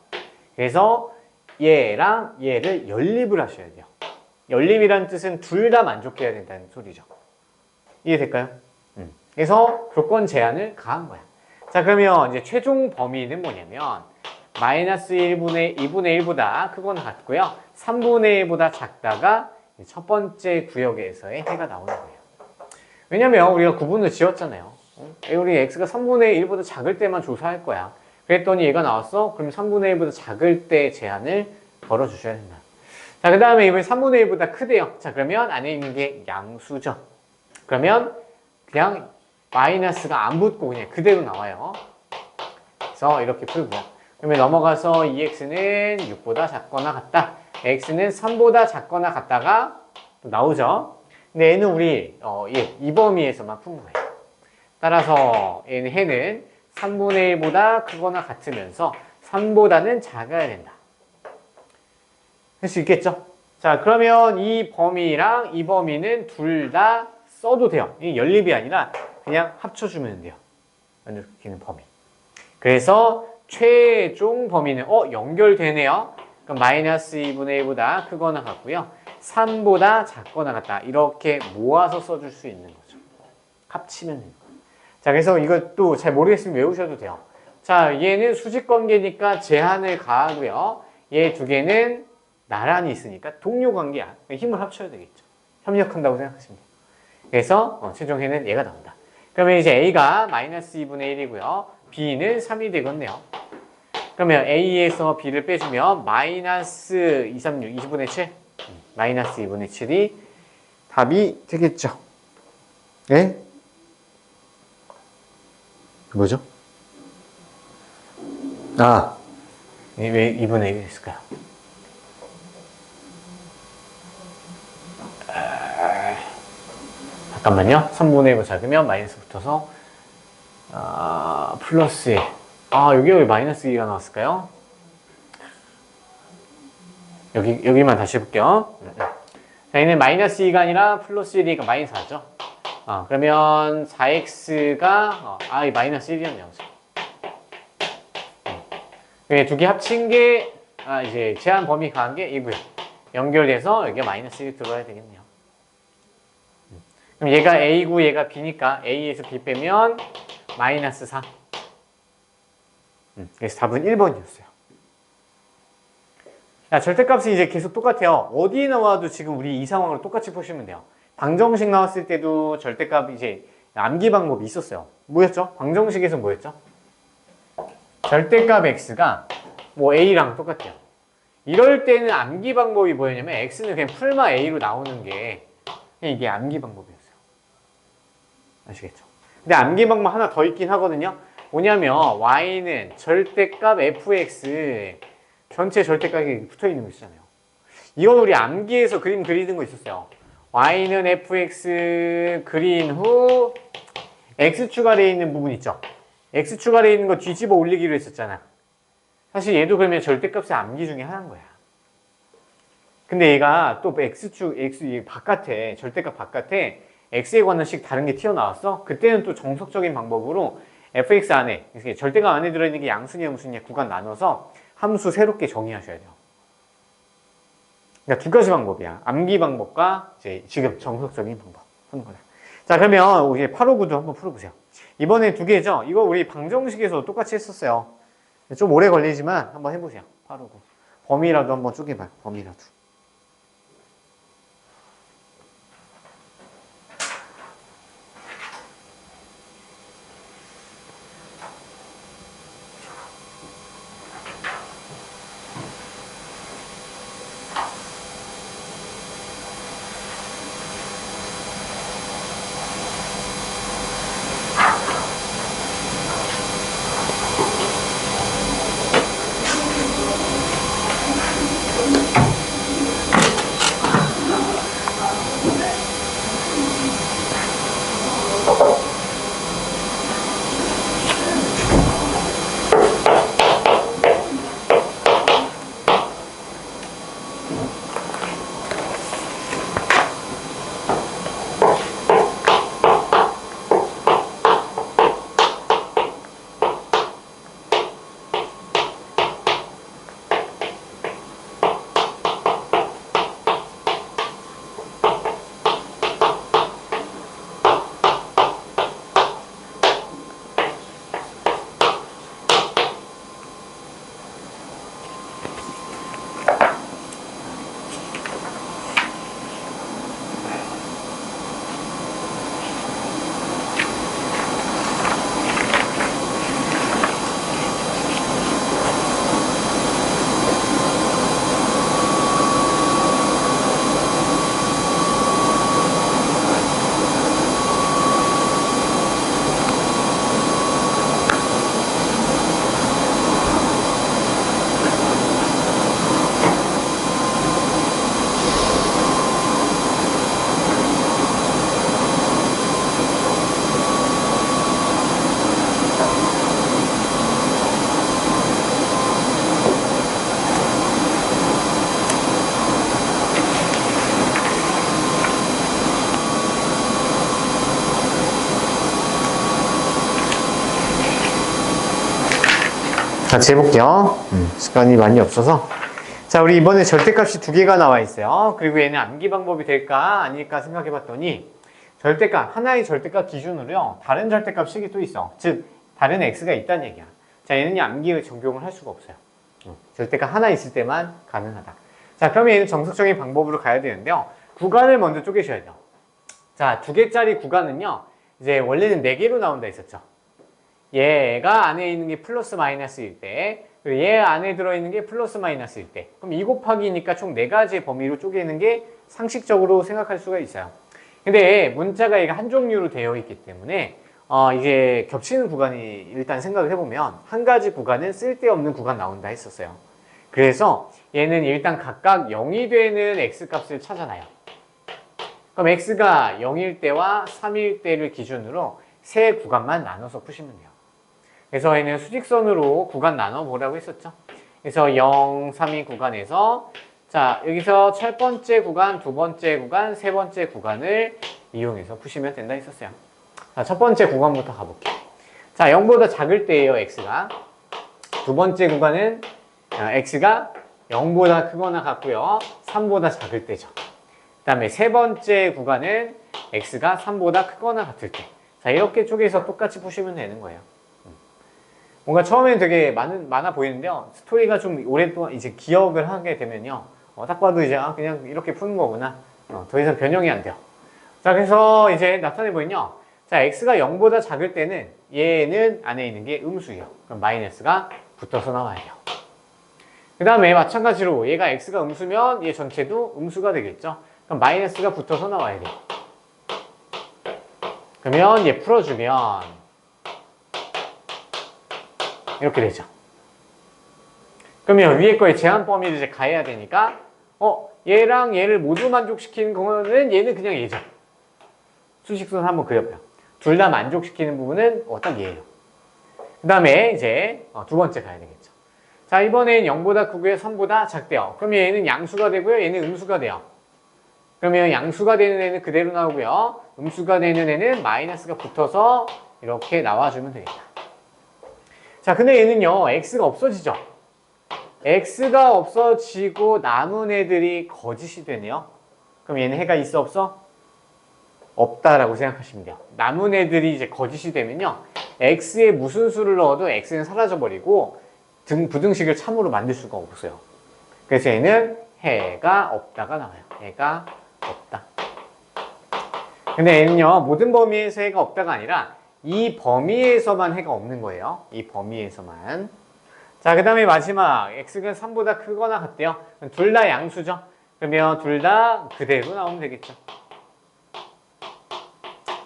그래서 얘랑 얘를 연립을 하셔야 돼요. 연립이란 뜻은 둘 다 만족해야 된다는 소리죠. 이해될까요? 그래서 조건 제한을 가한 거야. 자, 그러면 이제 최종 범위는 뭐냐면 마이너스 2분의 1보다 크거나 같고요. 3분의 1보다 작다가 첫 번째 구역에서의 해가 나오는 거예요. 왜냐면 우리가 구분을 지었잖아요. 우리 x가 3분의 1보다 작을 때만 조사할 거야. 그랬더니 얘가 나왔어? 그럼 3분의 1보다 작을 때 제한을 걸어주셔야 된다. 자, 그 다음에 이번에 3분의 1보다 크대요. 자, 그러면 안에 있는 게 양수죠. 그러면 그냥 마이너스가 안 붙고 그냥 그대로 나와요. 그래서 이렇게 풀고요. 그러면 넘어가서 2x는 6보다 작거나 같다. x는 3보다 작거나 같다가 또 나오죠. 근데 얘는 우리 이 범위에서만 푼 거예요. 따라서 얘는 해는 3분의 1보다 크거나 같으면서 3보다는 작아야 된다. 할 수 있겠죠? 자, 그러면 이 범위랑 이 범위는 둘 다 써도 돼요. 이 연립이 아니라 그냥 합쳐주면 돼요. 연립시키는 범위. 그래서 최종 범위는 연결되네요. 그럼 마이너스 2분의 1보다 크거나 같고요. 3보다 작거나 같다. 이렇게 모아서 써줄 수 있는 거죠. 합치면 돼요. 자, 그래서 이것도 잘 모르겠으면 외우셔도 돼요. 자, 얘는 수직관계니까 제한을 가하고요. 얘 두 개는 나란히 있으니까 동료관계야. 힘을 합쳐야 되겠죠. 협력한다고 생각하시면 돼요. 그래서 최종해는 얘가 나온다. 그러면 이제 A가 마이너스 2분의 1이고요. B는 3이 되겠네요. 그러면 A에서 B를 빼주면 마이너스 236, 20분의 7? 마이너스 2분의 7이 답이 되겠죠. 네? 뭐죠? 왜 2분의 1이 됐을까요? 잠깐만요. 3분의 1보다 작으면 마이너스 붙어서 플러스 1. 여기 왜 마이너스 2가 나왔을까요? 여기만 다시 해볼게요. 자, 얘는 마이너스 2가 아니라 플러스 1이니까 마이너스 4죠. 그러면 4x가 이 마이너스 1이었네요. 두 개 합친 게 이제 제한 범위 가한 게 이고요. 연결돼서 여기가 마이너스 1이 들어와야 되겠네요. 그럼 얘가 A고 얘가 B니까 A에서 B 빼면 마이너스 4. 그래서 답은 1번이었어요. 자, 절대값은 이제 계속 똑같아요. 어디에 나와도 지금 우리 이 상황을 똑같이 푸시면 돼요. 방정식 나왔을 때도 절대값 이제 암기 방법이 있었어요. 뭐였죠? 방정식에서 뭐였죠? 절대값 x가 뭐 a랑 똑같아요. 이럴 때는 암기 방법이 뭐였냐면 x는 그냥 풀마 a로 나오는 게 이게 암기 방법이었어요. 아시겠죠? 근데 암기 방법 하나 더 있긴 하거든요. 뭐냐면 y는 절대값 fx 전체 절대값이 붙어 있는 거 있잖아요. 이건 우리 암기에서 그림 그리는 거 있었어요. y는 fx 그린 후 x 추가되어 있는 부분 있죠. x 추가되어 있는 거 뒤집어 올리기로 했었잖아. 사실 얘도 그러면 절대값의 암기 중에 하나인 거야. 근데 얘가 또 x 바깥에, 절대값 바깥에 x에 관한 식 다른 게 튀어나왔어? 그때는 또 정석적인 방법으로 fx 안에, 절대값 안에 들어있는 게 양수냐 음수냐 구간 나눠서 함수 새롭게 정의하셔야 돼요. 그러니까 두 가지 방법이야. 암기 방법과 이제 지금 정석적인 방법 하는 거다. 자, 그러면 이제 859도 한번 풀어보세요. 이번에 두 개죠? 이거 우리 방정식에서 똑같이 했었어요. 좀 오래 걸리지만 한번 해보세요. 859. 범위라도 한번 쪼개봐요. 범위라도. 같이 해볼게요. 시간이 많이 없어서. 자, 우리 이번에 절대값이 두 개가 나와 있어요. 그리고 얘는 암기 방법이 될까 아닐까 생각해 봤더니 절대값, 하나의 절대값 기준으로요. 다른 절대값식이 또 있어. 즉, 다른 x가 있다는 얘기야. 자, 얘는 암기에 적용을 할 수가 없어요. 절대값 하나 있을 때만 가능하다. 자, 그러면 얘는 정석적인 방법으로 가야 되는데요. 구간을 먼저 쪼개셔야 돼요. 자, 두 개짜리 구간은요. 이제 원래는 네 개로 나온다 했었죠. 얘가 안에 있는 게 플러스 마이너스일 때, 그리고 얘 안에 들어있는 게 플러스 마이너스일 때, 그럼 2 곱하기니까 총 4가지의 범위로 쪼개는 게 상식적으로 생각할 수가 있어요. 근데 문자가 얘가 한 종류로 되어 있기 때문에 이게 겹치는 구간이 일단 생각을 해보면 한 가지 구간은 쓸데없는 구간 나온다 했었어요. 그래서 얘는 일단 각각 0이 되는 x값을 찾아놔요. 그럼 x가 0일 때와 3일 때를 기준으로 세 구간만 나눠서 푸시면 돼요. 그래서 얘는 수직선으로 구간 나눠보라고 했었죠. 그래서 0, 3이 구간에서 자, 여기서 첫 번째 구간, 두 번째 구간, 세 번째 구간을 이용해서 푸시면 된다 했었어요. 자, 첫 번째 구간부터 가볼게요. 자, 0보다 작을 때예요, x가. 두 번째 구간은 x가 0보다 크거나 같고요. 3보다 작을 때죠. 그 다음에 세 번째 구간은 x가 3보다 크거나 같을 때. 자, 이렇게 쪼개서 똑같이 푸시면 되는 거예요. 뭔가 처음에는 되게 많아 보이는데요. 스토리가 좀 오랫동안 이제 기억을 하게 되면요. 딱 봐도 이제 그냥 이렇게 푸는 거구나. 더 이상 변형이 안 돼요. 자, 그래서 이제 나타내 보면요. 자, x가 0보다 작을 때는 얘는 안에 있는 게 음수예요. 그럼 마이너스가 붙어서 나와야 돼요. 그 다음에 마찬가지로 얘가 x가 음수면 얘 전체도 음수가 되겠죠. 그럼 마이너스가 붙어서 나와야 돼요. 그러면 얘 풀어주면 이렇게 되죠. 그러면 위에 거에 제한 범위를 이제 가해야 되니까 얘랑 얘를 모두 만족시키는 거는 얘는 그냥 얘죠. 수식수는 한번 그려봐요. 둘 다 만족시키는 부분은 딱 얘예요. 그 다음에 이제 두 번째 가야 되겠죠. 자, 이번엔 0보다 크고요, 3보다 작대요. 그러면 얘는 양수가 되고요, 얘는 음수가 돼요. 그러면 양수가 되는 애는 그대로 나오고요, 음수가 되는 애는 마이너스가 붙어서 이렇게 나와주면 되겠다. 자, 근데 얘는요, x가 없어지죠. x가 없어지고 남은 애들이 거짓이 되네요. 그럼 얘는 해가 있어, 없어? 없다라고 생각하시면 돼요. 남은 애들이 이제 거짓이 되면요, x에 무슨 수를 넣어도 x는 사라져버리고 부등식을 참으로 만들 수가 없어요. 그래서 얘는 해가 없다가 나와요. 해가 없다. 근데 얘는요, 모든 범위에서 해가 없다가 아니라 이 범위에서만 해가 없는 거예요. 이 범위에서만. 자, 그 다음에 마지막 x가 3보다 크거나 같대요. 둘 다 양수죠. 그러면 둘 다 그대로 나오면 되겠죠.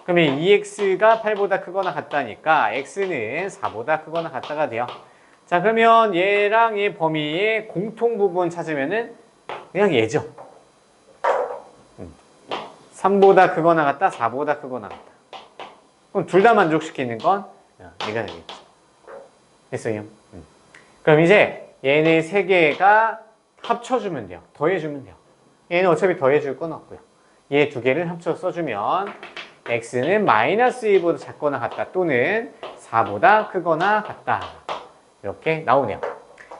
그러면 2x가 8보다 크거나 같다니까 x는 4보다 크거나 같다가 돼요. 자, 그러면 얘랑 얘 범위의 공통 부분 찾으면은 그냥 얘죠. 3보다 크거나 같다, 4보다 크거나 같다. 그럼 둘 다 만족시키는 건 얘가 되겠죠. 됐어요? 그럼 이제 얘네 세 개가 합쳐주면 돼요. 더해주면 돼요. 얘는 어차피 더해줄 건 없고요. 얘 두 개를 합쳐 써주면 x는 마이너스 1보다 작거나 같다, 또는 4보다 크거나 같다. 이렇게 나오네요.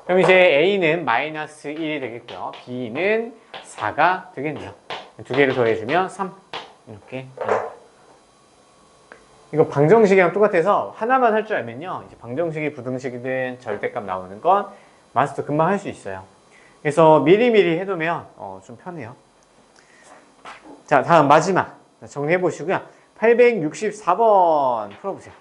그럼 이제 a는 마이너스 1이 되겠고요. b는 4가 되겠네요. 두 개를 더해주면 3. 이렇게. 이거 방정식이랑 똑같아서 하나만 할 줄 알면요, 이제 방정식이 부등식이든 절대값 나오는 건 마스터 금방 할 수 있어요. 그래서 미리미리 해두면 좀 편해요. 자, 다음 마지막 정리해 보시고요. 864번 풀어보세요.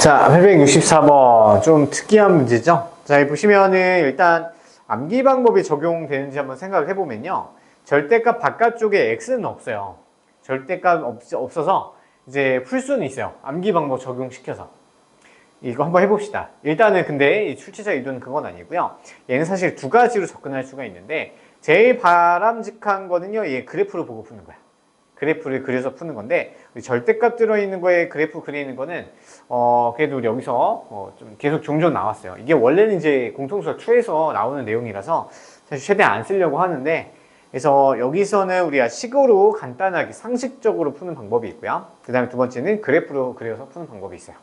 자, 864번 좀 특이한 문제죠. 자, 여기 보시면은 일단 암기 방법이 적용되는지 한번 생각을 해보면요, 절대값 바깥쪽에 x는 없어요. 절대값 없어서 이제 풀 수는 있어요. 암기 방법 적용시켜서. 이거 한번 해봅시다. 일단은 근데 이 출제자 의도는 그건 아니고요. 얘는 사실 두 가지로 접근할 수가 있는데, 제일 바람직한 거는요, 얘 그래프를 보고 푸는 거야. 그래프를 그려서 푸는 건데, 우리 절대값 들어있는 거에 그래프 그리는 거는 그래도 우리 여기서 좀 계속 종종 나왔어요. 이게 원래는 이제 공통수학 2에서 나오는 내용이라서 사실 최대한 안 쓰려고 하는데, 그래서 여기서는 우리가 식으로 간단하게 상식적으로 푸는 방법이 있고요. 그 다음에 두 번째는 그래프로 그려서 푸는 방법이 있어요.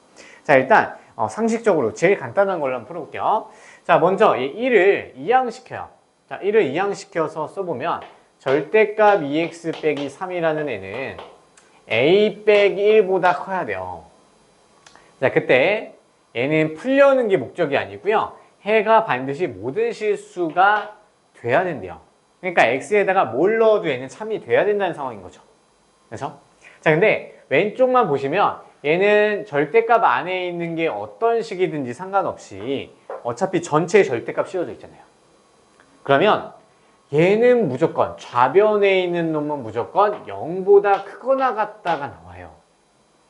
자, 일단 상식적으로 제일 간단한 걸로 한번 풀어볼게요. 자, 먼저 이 1을 이항시켜요. 자, 1을 이항시켜서 써보면 절대값 2x 빼기 3이라는 애는 a 빼기 1보다 커야 돼요. 자, 그때 얘는 풀려는 게 목적이 아니고요. 해가 반드시 모든 실수가 돼야 된대요. 그러니까 x에다가 뭘 넣어도 얘는 참이 돼야 된다는 상황인 거죠. 그래서 자, 근데 왼쪽만 보시면 얘는 절대값 안에 있는 게 어떤 식이든지 상관없이 어차피 전체 절대값 씌워져 있잖아요. 그러면 얘는 무조건 좌변에 있는 놈은 무조건 0보다 크거나 같다가 나와요.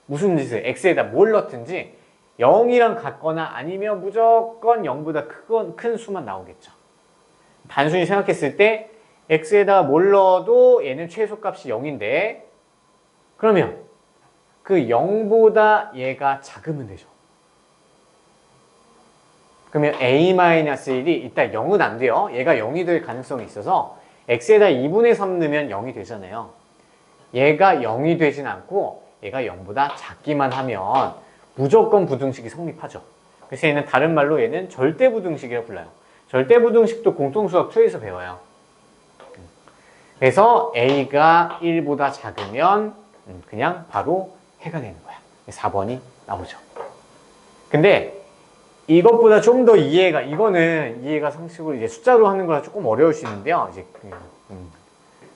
무슨 짓을 x에다 뭘 넣든지 0이랑 같거나 아니면 무조건 0보다 큰 수만 나오겠죠. 단순히 생각했을 때 x에다가 뭘 넣어도 얘는 최소값이 0인데 그러면 그 0보다 얘가 작으면 되죠. 그러면 a-1이 일단 0은 안 돼요. 얘가 0이 될 가능성이 있어서 x에다 2분의 3 넣으면 0이 되잖아요. 얘가 0이 되진 않고 얘가 0보다 작기만 하면 무조건 부등식이 성립하죠. 그래서 얘는 다른 말로 얘는 절대부등식이라고 불러요. 절대부등식도 공통수학 2에서 배워요. 그래서 a가 1보다 작으면 그냥 바로 해가 되는 거야. 4번이 나오죠. 근데 이것보다 좀 더 이거는 이해가 상식으로 이제 숫자로 하는 거라 조금 어려울 수 있는데요. 이제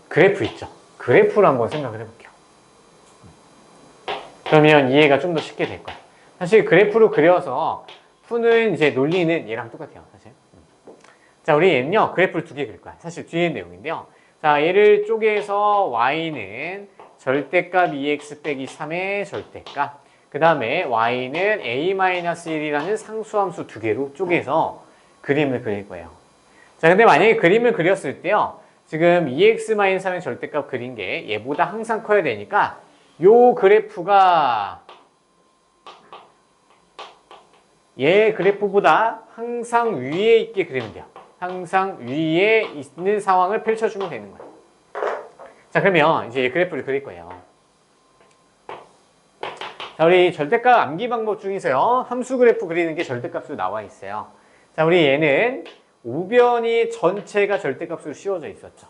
그래프 있죠. 그래프를 한번 생각을 해볼게요. 그러면 이해가 좀 더 쉽게 될 거예요. 사실 그래프로 그려서 푸는 이제 논리는 얘랑 똑같아요. 사실. 자, 우리 얘는요, 그래프를 두 개 그릴 거야. 사실 뒤에 내용인데요. 자, 얘를 쪼개서 y는 절대값 2x 빼기 3의 절대값. 그 다음에 y는 a-1이라는 상수함수 두 개로 쪼개서 그림을 그릴 거예요. 자, 근데 만약에 그림을 그렸을 때요. 지금 2x-3의 절대값 그린 게 얘보다 항상 커야 되니까 요 그래프가 얘 그래프보다 항상 위에 있게 그리면 돼요. 항상 위에 있는 상황을 펼쳐주면 되는 거예요. 자, 그러면 이제 그래프를 그릴 거예요. 자, 우리 절대값 암기 방법 중에서요. 함수 그래프 그리는 게 절대값으로 나와 있어요. 자, 우리 얘는 우변이 전체가 절대값으로 씌워져 있었죠.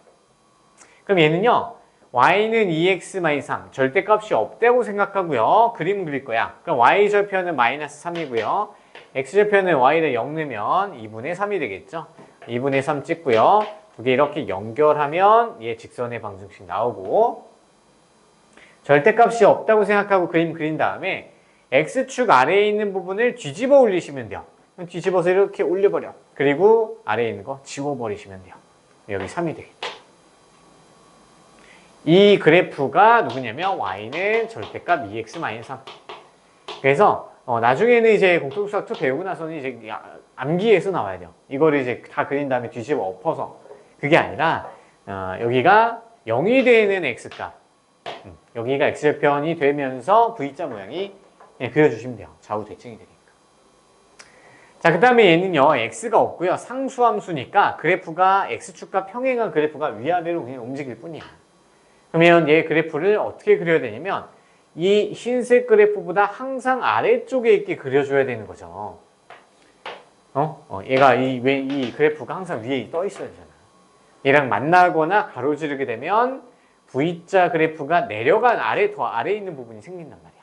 그럼 얘는요. y는 2x-3 절대값이 없다고 생각하고요. 그림 그릴 거야. 그럼 y절편은 마이너스 3이고요. x절편은 y를 0 넣으면 2분의 3이 되겠죠. 2분의 3 찍고요. 두 개 이렇게 연결하면 얘 직선의 방정식 나오고 절대값이 없다고 생각하고 그림 그린 다음에 x축 아래에 있는 부분을 뒤집어 올리시면 돼요. 뒤집어서 이렇게 올려버려. 그리고 아래에 있는 거 지워버리시면 돼요. 여기 3이 되겠죠. 이 그래프가 누구냐면 y는 절대값 2x-3. 그래서 나중에는 이제 공통수학 2 배우고 나서는 이제 암기에서 나와야 돼요. 이거를 이제 다 그린 다음에 뒤집어 엎어서. 그게 아니라 여기가 0이 되는 x값. 여기가 x절편이 되면서 V자 모양이 그려주시면 돼요. 좌우 대칭이 되니까. 자, 그 다음에 얘는요, x가 없고요. 상수함수니까 그래프가 x축과 평행한 그래프가 위아래로 그냥 움직일 뿐이야. 그러면 얘 그래프를 어떻게 그려야 되냐면 이 흰색 그래프보다 항상 아래쪽에 있게 그려줘야 되는 거죠. 얘가 이 그래프가 항상 위에 떠 있어야 되잖아. 얘랑 만나거나 가로지르게 되면 V자 그래프가 내려간 더 아래에 있는 부분이 생긴단 말이야.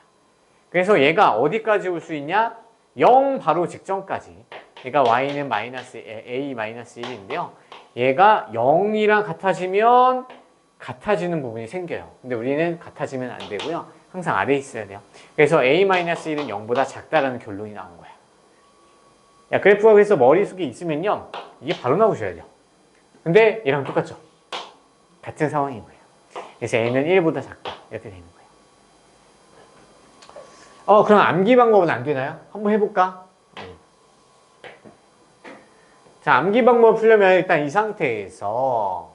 그래서 얘가 어디까지 올 수 있냐? 0 바로 직전까지. 얘가 y는 a-1인데요. 얘가 0이랑 같아지면 같아지는 부분이 생겨요. 근데 우리는 같아지면 안 되고요. 항상 아래에 있어야 돼요. 그래서 a-1은 0보다 작다라는 결론이 나온 거야. 야, 그래프가 그래서 머릿속에 있으면요. 이게 바로 나오셔야 돼요. 근데 얘랑 똑같죠? 같은 상황인 거예요. 그래서 a는 1보다 작다. 이렇게 되는 거예요. 그럼 암기 방법은 안 되나요? 한번 해볼까? 자, 암기 방법 풀려면 일단 이 상태에서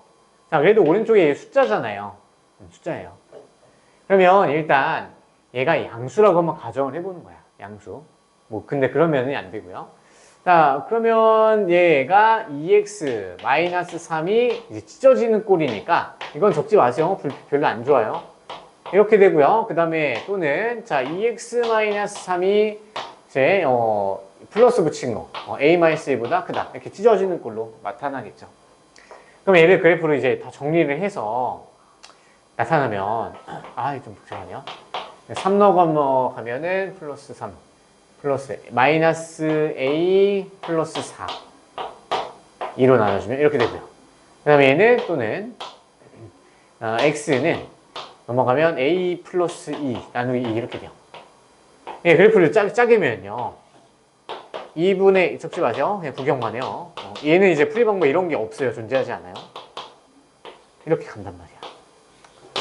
자, 그래도 오른쪽에 숫자잖아요. 숫자예요. 그러면 일단 얘가 양수라고 한번 가정을 해보는 거야. 양수. 뭐 근데 그러면은 안 되고요. 자, 그러면 얘가 2x-3이 이제 찢어지는 꼴이니까 이건 적지 마세요. 별로 안 좋아요. 이렇게 되고요. 그 다음에 또는 자 2x-3이 이제 플러스 붙인 거 a-a보다 크다. 이렇게 찢어지는 꼴로 나타나겠죠. 그럼 얘를 그래프로 이제 다 정리를 해서 나타나면 좀 복잡하네요. 3 넘어가면은 플러스 3 플러스 마이너스 a 플러스 4 2로 나눠주면 이렇게 되고요. 그 다음에 얘는 또는 x는 넘어가면 a 플러스 2 나누기 2 이렇게 돼요. 예, 그래프를 짜게면요 2분의 적지 마세요. 그냥 구경만 해요. 얘는 이제 풀이 방법 이런 게 없어요. 존재하지 않아요. 이렇게 간단 말이야.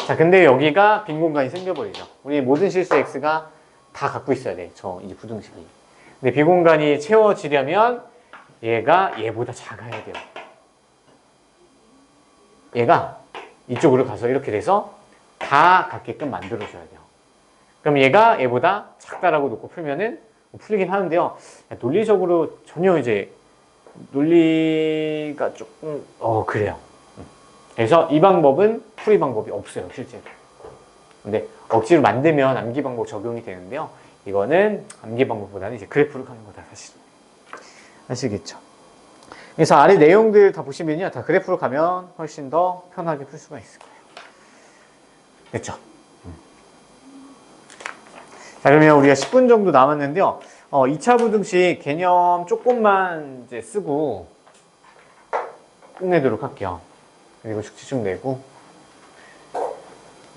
자, 근데 여기가 빈 공간이 생겨버리죠. 우리 모든 실수 x가 다 갖고 있어야 돼. 이 부등식이. 근데 빈 공간이 채워지려면 얘가 얘보다 작아야 돼요. 얘가 이쪽으로 가서 이렇게 돼서 다 갖게끔 만들어줘야 돼요. 그럼 얘가 얘보다 작다라고 놓고 풀면은 풀리긴 하는데요. 논리적으로 전혀 이제 논리가 조금 그래요. 그래서 이 방법은 풀이 방법이 없어요, 실제로. 근데 억지로 만들면 암기 방법 적용이 되는데요. 이거는 암기 방법보다는 이제 그래프를 가는 거다, 사실. 아시겠죠? 그래서 아래 내용들 다 보시면요, 다 그래프로 가면 훨씬 더 편하게 풀 수가 있을 거예요. 됐죠? 자, 그러면 우리가 10분 정도 남았는데요. 2차 부등식 개념 조금만 이제 쓰고 끝내도록 할게요. 그리고 숙제 좀 내고.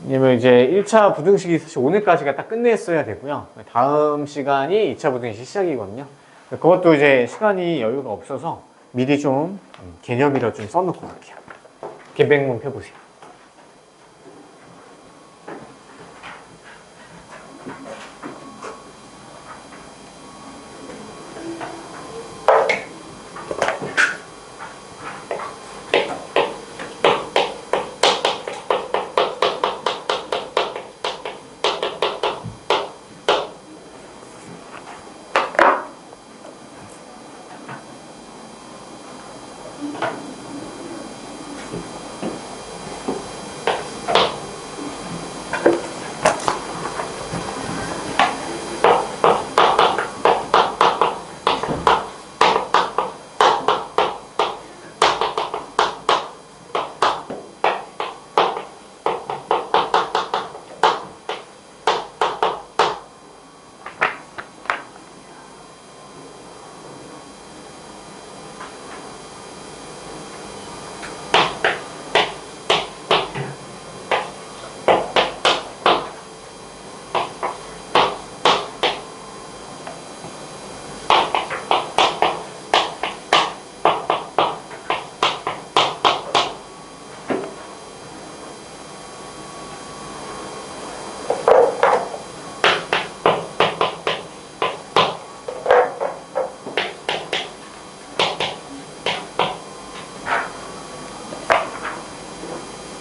왜냐면 이제 1차 부등식이 사실 오늘까지가 딱 끝냈어야 되고요. 다음 시간이 2차 부등식 시작이거든요. 그것도 이제 시간이 여유가 없어서 미리 좀 개념이라 좀 써놓고 갈게요. 계백문 펴보세요.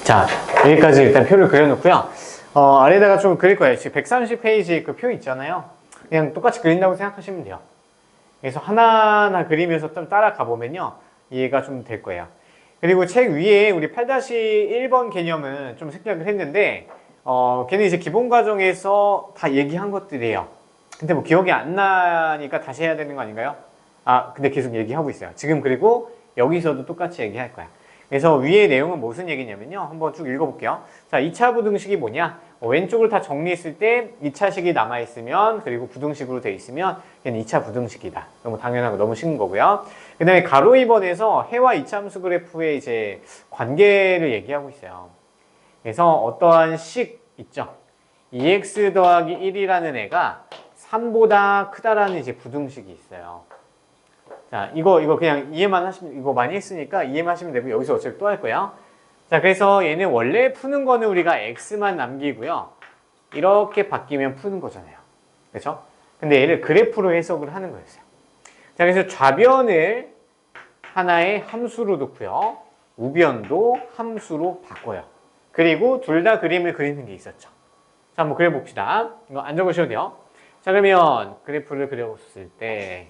자, 여기까지 일단 표를 그려놓고요. 아래다가 좀 그릴 거예요. 지금 130페이지 그 표 있잖아요. 그냥 똑같이 그린다고 생각하시면 돼요. 그래서 하나하나 그리면서 좀 따라가 보면요. 이해가 좀 될 거예요. 그리고 책 위에 우리 8-1번 개념은 좀 생략을 했는데, 걔는 이제 기본 과정에서 다 얘기한 것들이에요. 근데 뭐 기억이 안 나니까 다시 해야 되는 거 아닌가요? 근데 계속 얘기하고 있어요. 지금 그리고 여기서도 똑같이 얘기할 거야. 그래서 위의 내용은 무슨 얘기냐면요. 한번 쭉 읽어볼게요. 자, 2차 부등식이 뭐냐? 왼쪽을 다 정리했을 때 2차식이 남아있으면, 그리고 부등식으로 돼 있으면 걔는 2차 부등식이다. 너무 당연하고 너무 쉬운 거고요. 그 다음에 가로 2번에서 해와 이차함수 그래프의 이제 관계를 얘기하고 있어요. 그래서 어떠한 식 있죠? 2x 더하기 1이라는 애가 3보다 크다라는 이제 부등식이 있어요. 자, 이거 그냥 이해만 하시면, 이거 많이 했으니까 이해만 하시면 되고, 여기서 어차피 또 할 거예요. 자, 그래서 얘는 원래 푸는 거는 우리가 x만 남기고요. 이렇게 바뀌면 푸는 거잖아요. 그렇죠? 근데 얘를 그래프로 해석을 하는 거였어요. 자, 그래서 좌변을 하나의 함수로 놓고요. 우변도 함수로 바꿔요. 그리고 둘 다 그림을 그리는 게 있었죠. 자, 한번 그려봅시다. 이거 안 적으셔도 돼요. 자, 그러면 그래프를 그려봤을 때,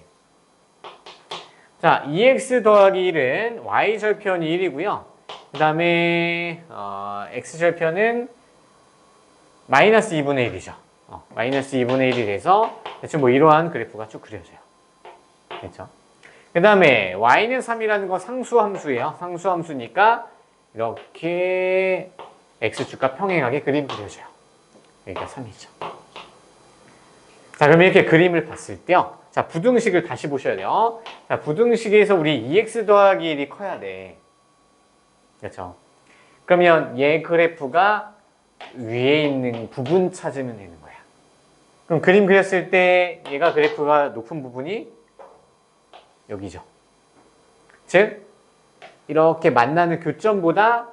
자, 2x 더하기 1은 y절편이 1이고요. 그 다음에 x절편은 마이너스 2분의 1이죠. 마이너스 2분의 1이 돼서 대충 뭐 이러한 그래프가 쭉 그려져요. 그렇죠? 그 다음에 y는 3이라는 건 상수함수예요. 상수함수니까 이렇게 x축과 평행하게 그림 그려져요. 여기가 3이죠. 자, 그럼 이렇게 그림을 봤을 때요. 자, 부등식을 다시 보셔야 돼요. 자, 부등식에서 우리 2x 더하기 1이 커야 돼. 그렇죠? 그러면 얘 그래프가 위에 있는 부분 찾으면 되는 거야. 그럼 그림 그렸을 때 얘가 그래프가 높은 부분이 여기죠. 즉, 이렇게 만나는 교점보다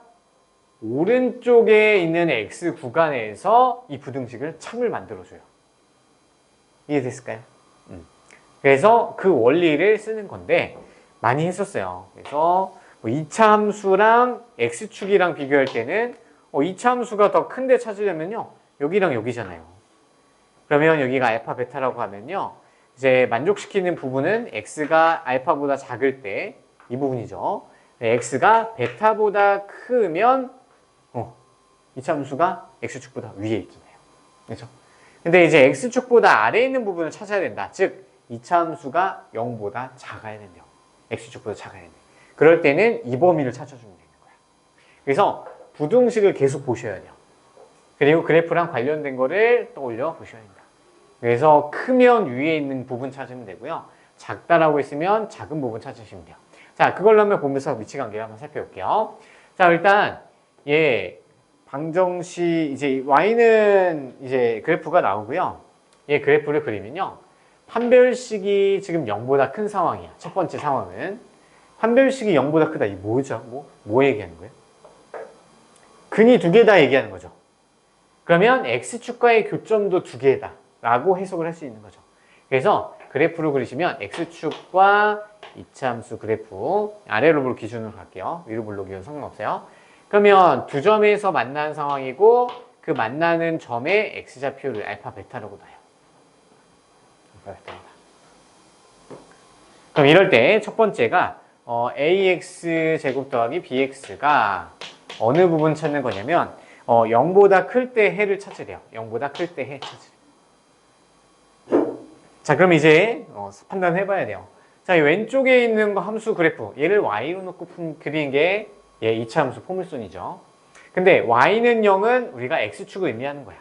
오른쪽에 있는 x 구간에서 이 부등식을 참을 만들어줘요. 이해됐을까요? 그래서 그 원리를 쓰는 건데 많이 했었어요. 그래서 뭐 2차 함수랑 x축이랑 비교할 때는 2차 함수가 더 큰데 찾으려면요. 여기랑 여기잖아요. 그러면 여기가 알파 베타라고 하면요. 이제 만족시키는 부분은 x가 알파보다 작을 때 이 부분이죠. x가 베타보다 크면 2차 함수가 x축보다 위에 있잖아요. 그렇죠? 근데 이제 x축보다 아래에 있는 부분을 찾아야 된다. 즉 2차 함수가 0보다 작아야 된대요. x축보다 작아야 된대. 그럴 때는 이 범위를 찾아주면 되는 거야. 그래서 부등식을 계속 보셔야 돼요. 그리고 그래프랑 관련된 거를 떠올려 보셔야 된다. 그래서 크면 위에 있는 부분 찾으면 되고요. 작다라고 했으면 작은 부분 찾으시면 돼요. 자, 그걸로 한번 보면서 위치관계를 한번 살펴볼게요. 자, 일단 얘 방정식 이제 y는 이제 그래프가 나오고요. 얘 그래프를 그리면요. 판별식이 지금 0보다 큰 상황이야. 첫 번째 상황은 판별식이 0보다 크다. 이 뭐죠? 뭐 얘기하는 거예요? 근이 두 개다 얘기하는 거죠. 그러면 x축과의 교점도 두 개다 라고 해석을 할 수 있는 거죠. 그래서 그래프로 그리시면 x축과 이차함수 그래프 아래로 볼 기준으로 갈게요. 위로 볼로 기준 상관없어요. 그러면 두 점에서 만난 상황이고 그 만나는 점의 x좌표를 알파 베타라고 놔요. 알파 베타입니다. 그럼 이럴 때 첫 번째가 ax 제곱 더하기 bx가 어느 부분 찾는 거냐면 0보다 클 때 해를 찾으래요. 0보다 클 때 해 찾으래요. 자, 그럼 이제 판단해 봐야 돼요. 자, 이 왼쪽에 있는 거 함수 그래프 얘를 y로 놓고 그린 게 얘 2차 함수 포물선이죠. 근데 y는 0은 우리가 x축을 의미하는 거야.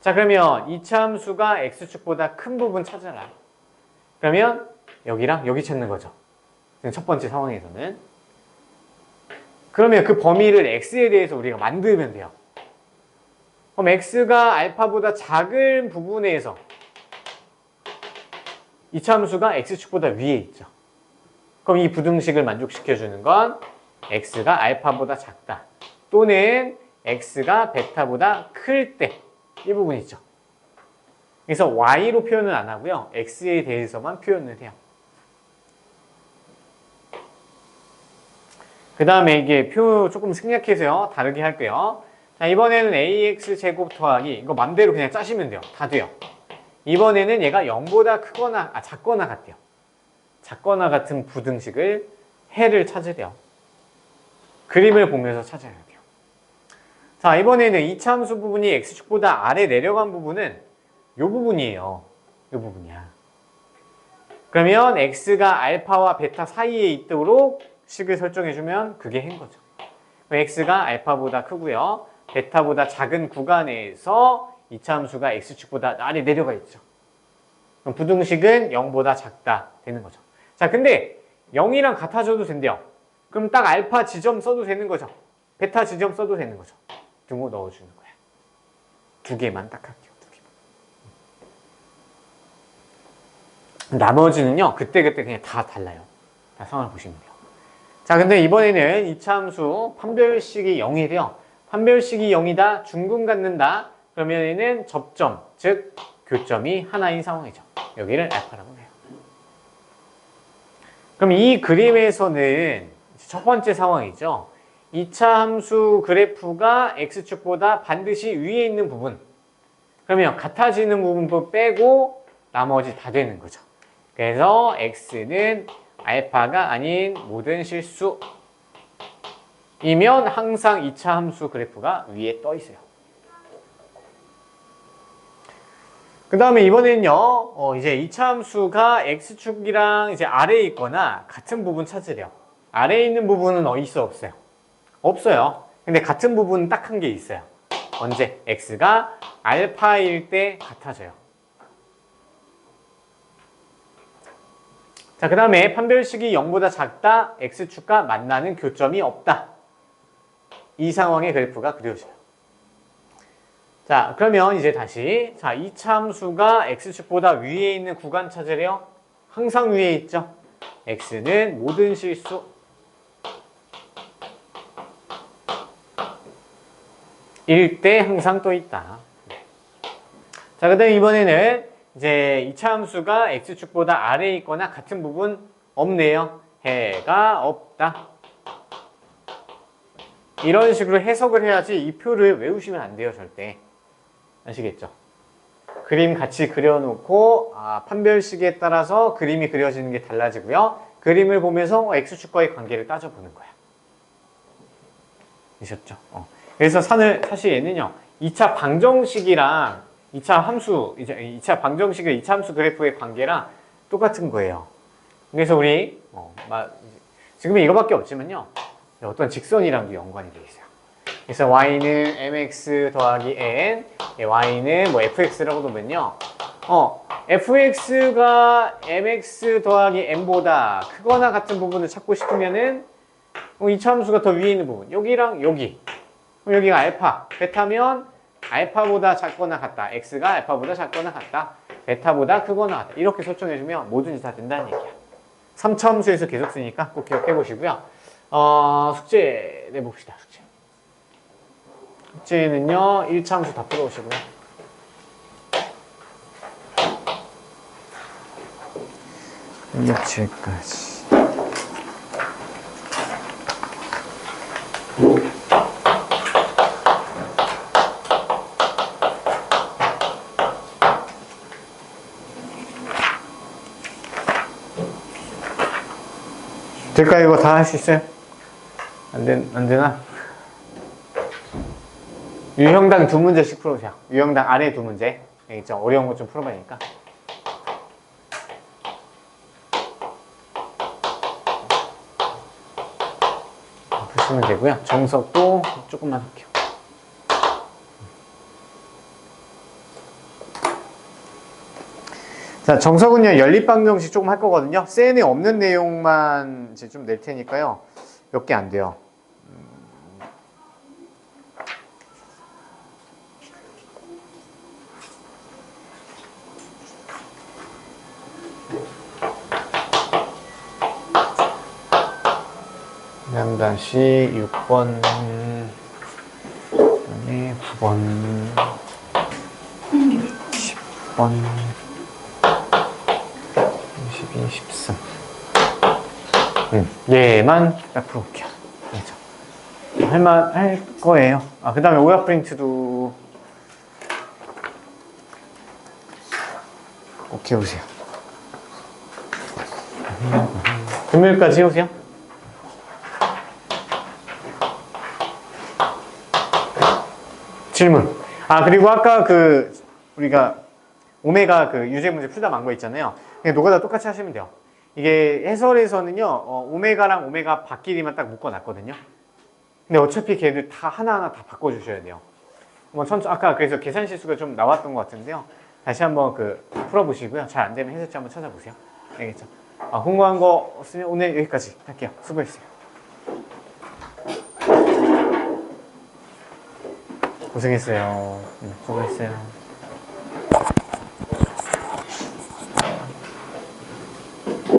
자, 그러면 2차 함수가 x축보다 큰 부분 찾아라. 그러면 여기랑 여기 찾는 거죠. 첫 번째 상황에서는. 그러면 그 범위를 x에 대해서 우리가 만들면 돼요. 그럼 x가 알파보다 작은 부분에서 2차 함수가 x축보다 위에 있죠. 그럼 이 부등식을 만족시켜주는 건 x가 알파보다 작다. 또는 x가 베타보다 클 때 이 부분 있죠. 그래서 y로 표현은 안 하고요. x에 대해서만 표현을 해요. 그 다음에 이게 표 조금 생략해서요. 다르게 할게요. 자, 이번에는 ax 제곱 더하기 이거 맘대로 그냥 짜시면 돼요. 다 돼요. 이번에는 얘가 0보다 크거나 작거나 같대요. 작거나 같은 부등식을 해를 찾으래요. 그림을 보면서 찾아야 돼요. 자, 이번에는 2차 함수 부분이 x축보다 아래 내려간 부분은 이 부분이에요. 이 부분이야. 그러면 x가 알파와 베타 사이에 있도록 식을 설정해주면 그게 해인 거죠. x가 알파보다 크고요. 베타보다 작은 구간에서 2차 함수가 x축보다 아래 내려가 있죠. 그럼 부등식은 0보다 작다 되는 거죠. 자, 근데 0이랑 같아져도 된대요. 그럼 딱 알파 지점 써도 되는 거죠. 베타 지점 써도 되는 거죠. 등호 넣어주는 거야. 두 개만 딱 할게요. 두 개만. 나머지는요. 그때그때 그냥 다 달라요. 다 상황을 보시면 돼요. 자, 근데 이번에는 2차 함수 판별식이 0이래요. 판별식이 0이다. 중근 갖는다. 그러면은 접점, 즉 교점이 하나인 상황이죠. 여기를 알파라고 해요. 그럼 이 그림에서는 첫 번째 상황이죠. 2차 함수 그래프가 x축보다 반드시 위에 있는 부분, 그러면 같아지는 부분 빼고 나머지 다 되는 거죠. 그래서 x는 알파가 아닌 모든 실수이면 항상 2차 함수 그래프가 위에 떠 있어요. 그 다음에 이번에는요, 이제 2차 함수가 x축이랑 이제 아래에 있거나 같은 부분 찾으래요. 아래에 있는 부분은 어디 있어? 없어요. 없어요. 근데 같은 부분은 딱 한 개 있어요. 언제? x가 알파일 때 같아져요. 자, 그 다음에 판별식이 0보다 작다, x축과 만나는 교점이 없다. 이 상황의 그래프가 그려져요. 자, 그러면 이제 다시, 자, 2차 함수가 x축보다 위에 있는 구간 찾으래요. 항상 위에 있죠. x는 모든 실수 일 때 항상 또 있다. 자, 그 다음에 이번에는 이제 2차 함수가 x축보다 아래에 있거나 같은 부분 없네요. 해가 없다. 이런 식으로 해석을 해야지 이 표를 외우시면 안 돼요, 절대. 아시겠죠? 그림 같이 그려놓고 판별식에 따라서 그림이 그려지는 게 달라지고요. 그림을 보면서 x축과의 관계를 따져보는 거야. 아셨죠? 그래서 사실 얘는요, 2차 방정식이랑 2차 함수, 2차 방정식의 2차 함수 그래프의 관계랑 똑같은 거예요. 그래서 우리, 지금은 이거밖에 없지만요, 어떤 직선이랑도 연관이 되어 있어요. 그래서 y는 mx 더하기 n, y는 뭐 fx라고 놓으면요, fx가 mx 더하기 n보다 크거나 같은 부분을 찾고 싶으면은 2차 함수가 더 위에 있는 부분, 여기랑 여기. 여기가 알파, 베타면 알파보다 작거나 같다. x가 알파보다 작거나 같다. 베타보다 크거나 같다. 이렇게 설정해주면 뭐든지 다 된다는 얘기야. 3차 함수에서 계속 쓰니까 꼭 기억해 보시고요. 숙제 내봅시다. 숙제는요, 1차 함수 다 풀어오시고요. 일치까지. 될까요? 이거 다 할 수 있어요? 안 되나? 유형당 2문제씩 풀어보세요. 유형당 아래 2문제. 있죠? 어려운 거 좀 풀어봐야니까. 푸시면 되고요. 정석도 조금만 할게요. 자, 정석은요, 연립방정식 조금 할 거거든요. 셀에 없는 내용만 이제 좀 낼 테니까요. 몇 개 안 돼요. 그다음 다시 6번, 9번, 10번, 12, 13. 얘만 딱 풀어볼게요. 그렇죠. 할 거예요. 그 다음에 오야 프린트도 꼭 해오세요. 금요일까지 해오세요. 질문. 그리고 아까 우리가 오메가 유제 문제 풀다 만 거 있잖아요. 그냥 노가다 똑같이 하시면 돼요. 이게 해설에서는요, 오메가랑 오메가 밖끼리만 딱 묶어놨거든요. 근데 어차피 걔들 다 하나하나 다 바꿔주셔야 돼요. 아까 그래서 계산 실수가 좀 나왔던 것 같은데요. 다시 한번 풀어보시고요. 잘 안 되면 해설지 한번 찾아보세요. 알겠죠? 궁금한 거 없으면 오늘 여기까지 할게요. 수고했어요. 고생했어요. 수고했어요.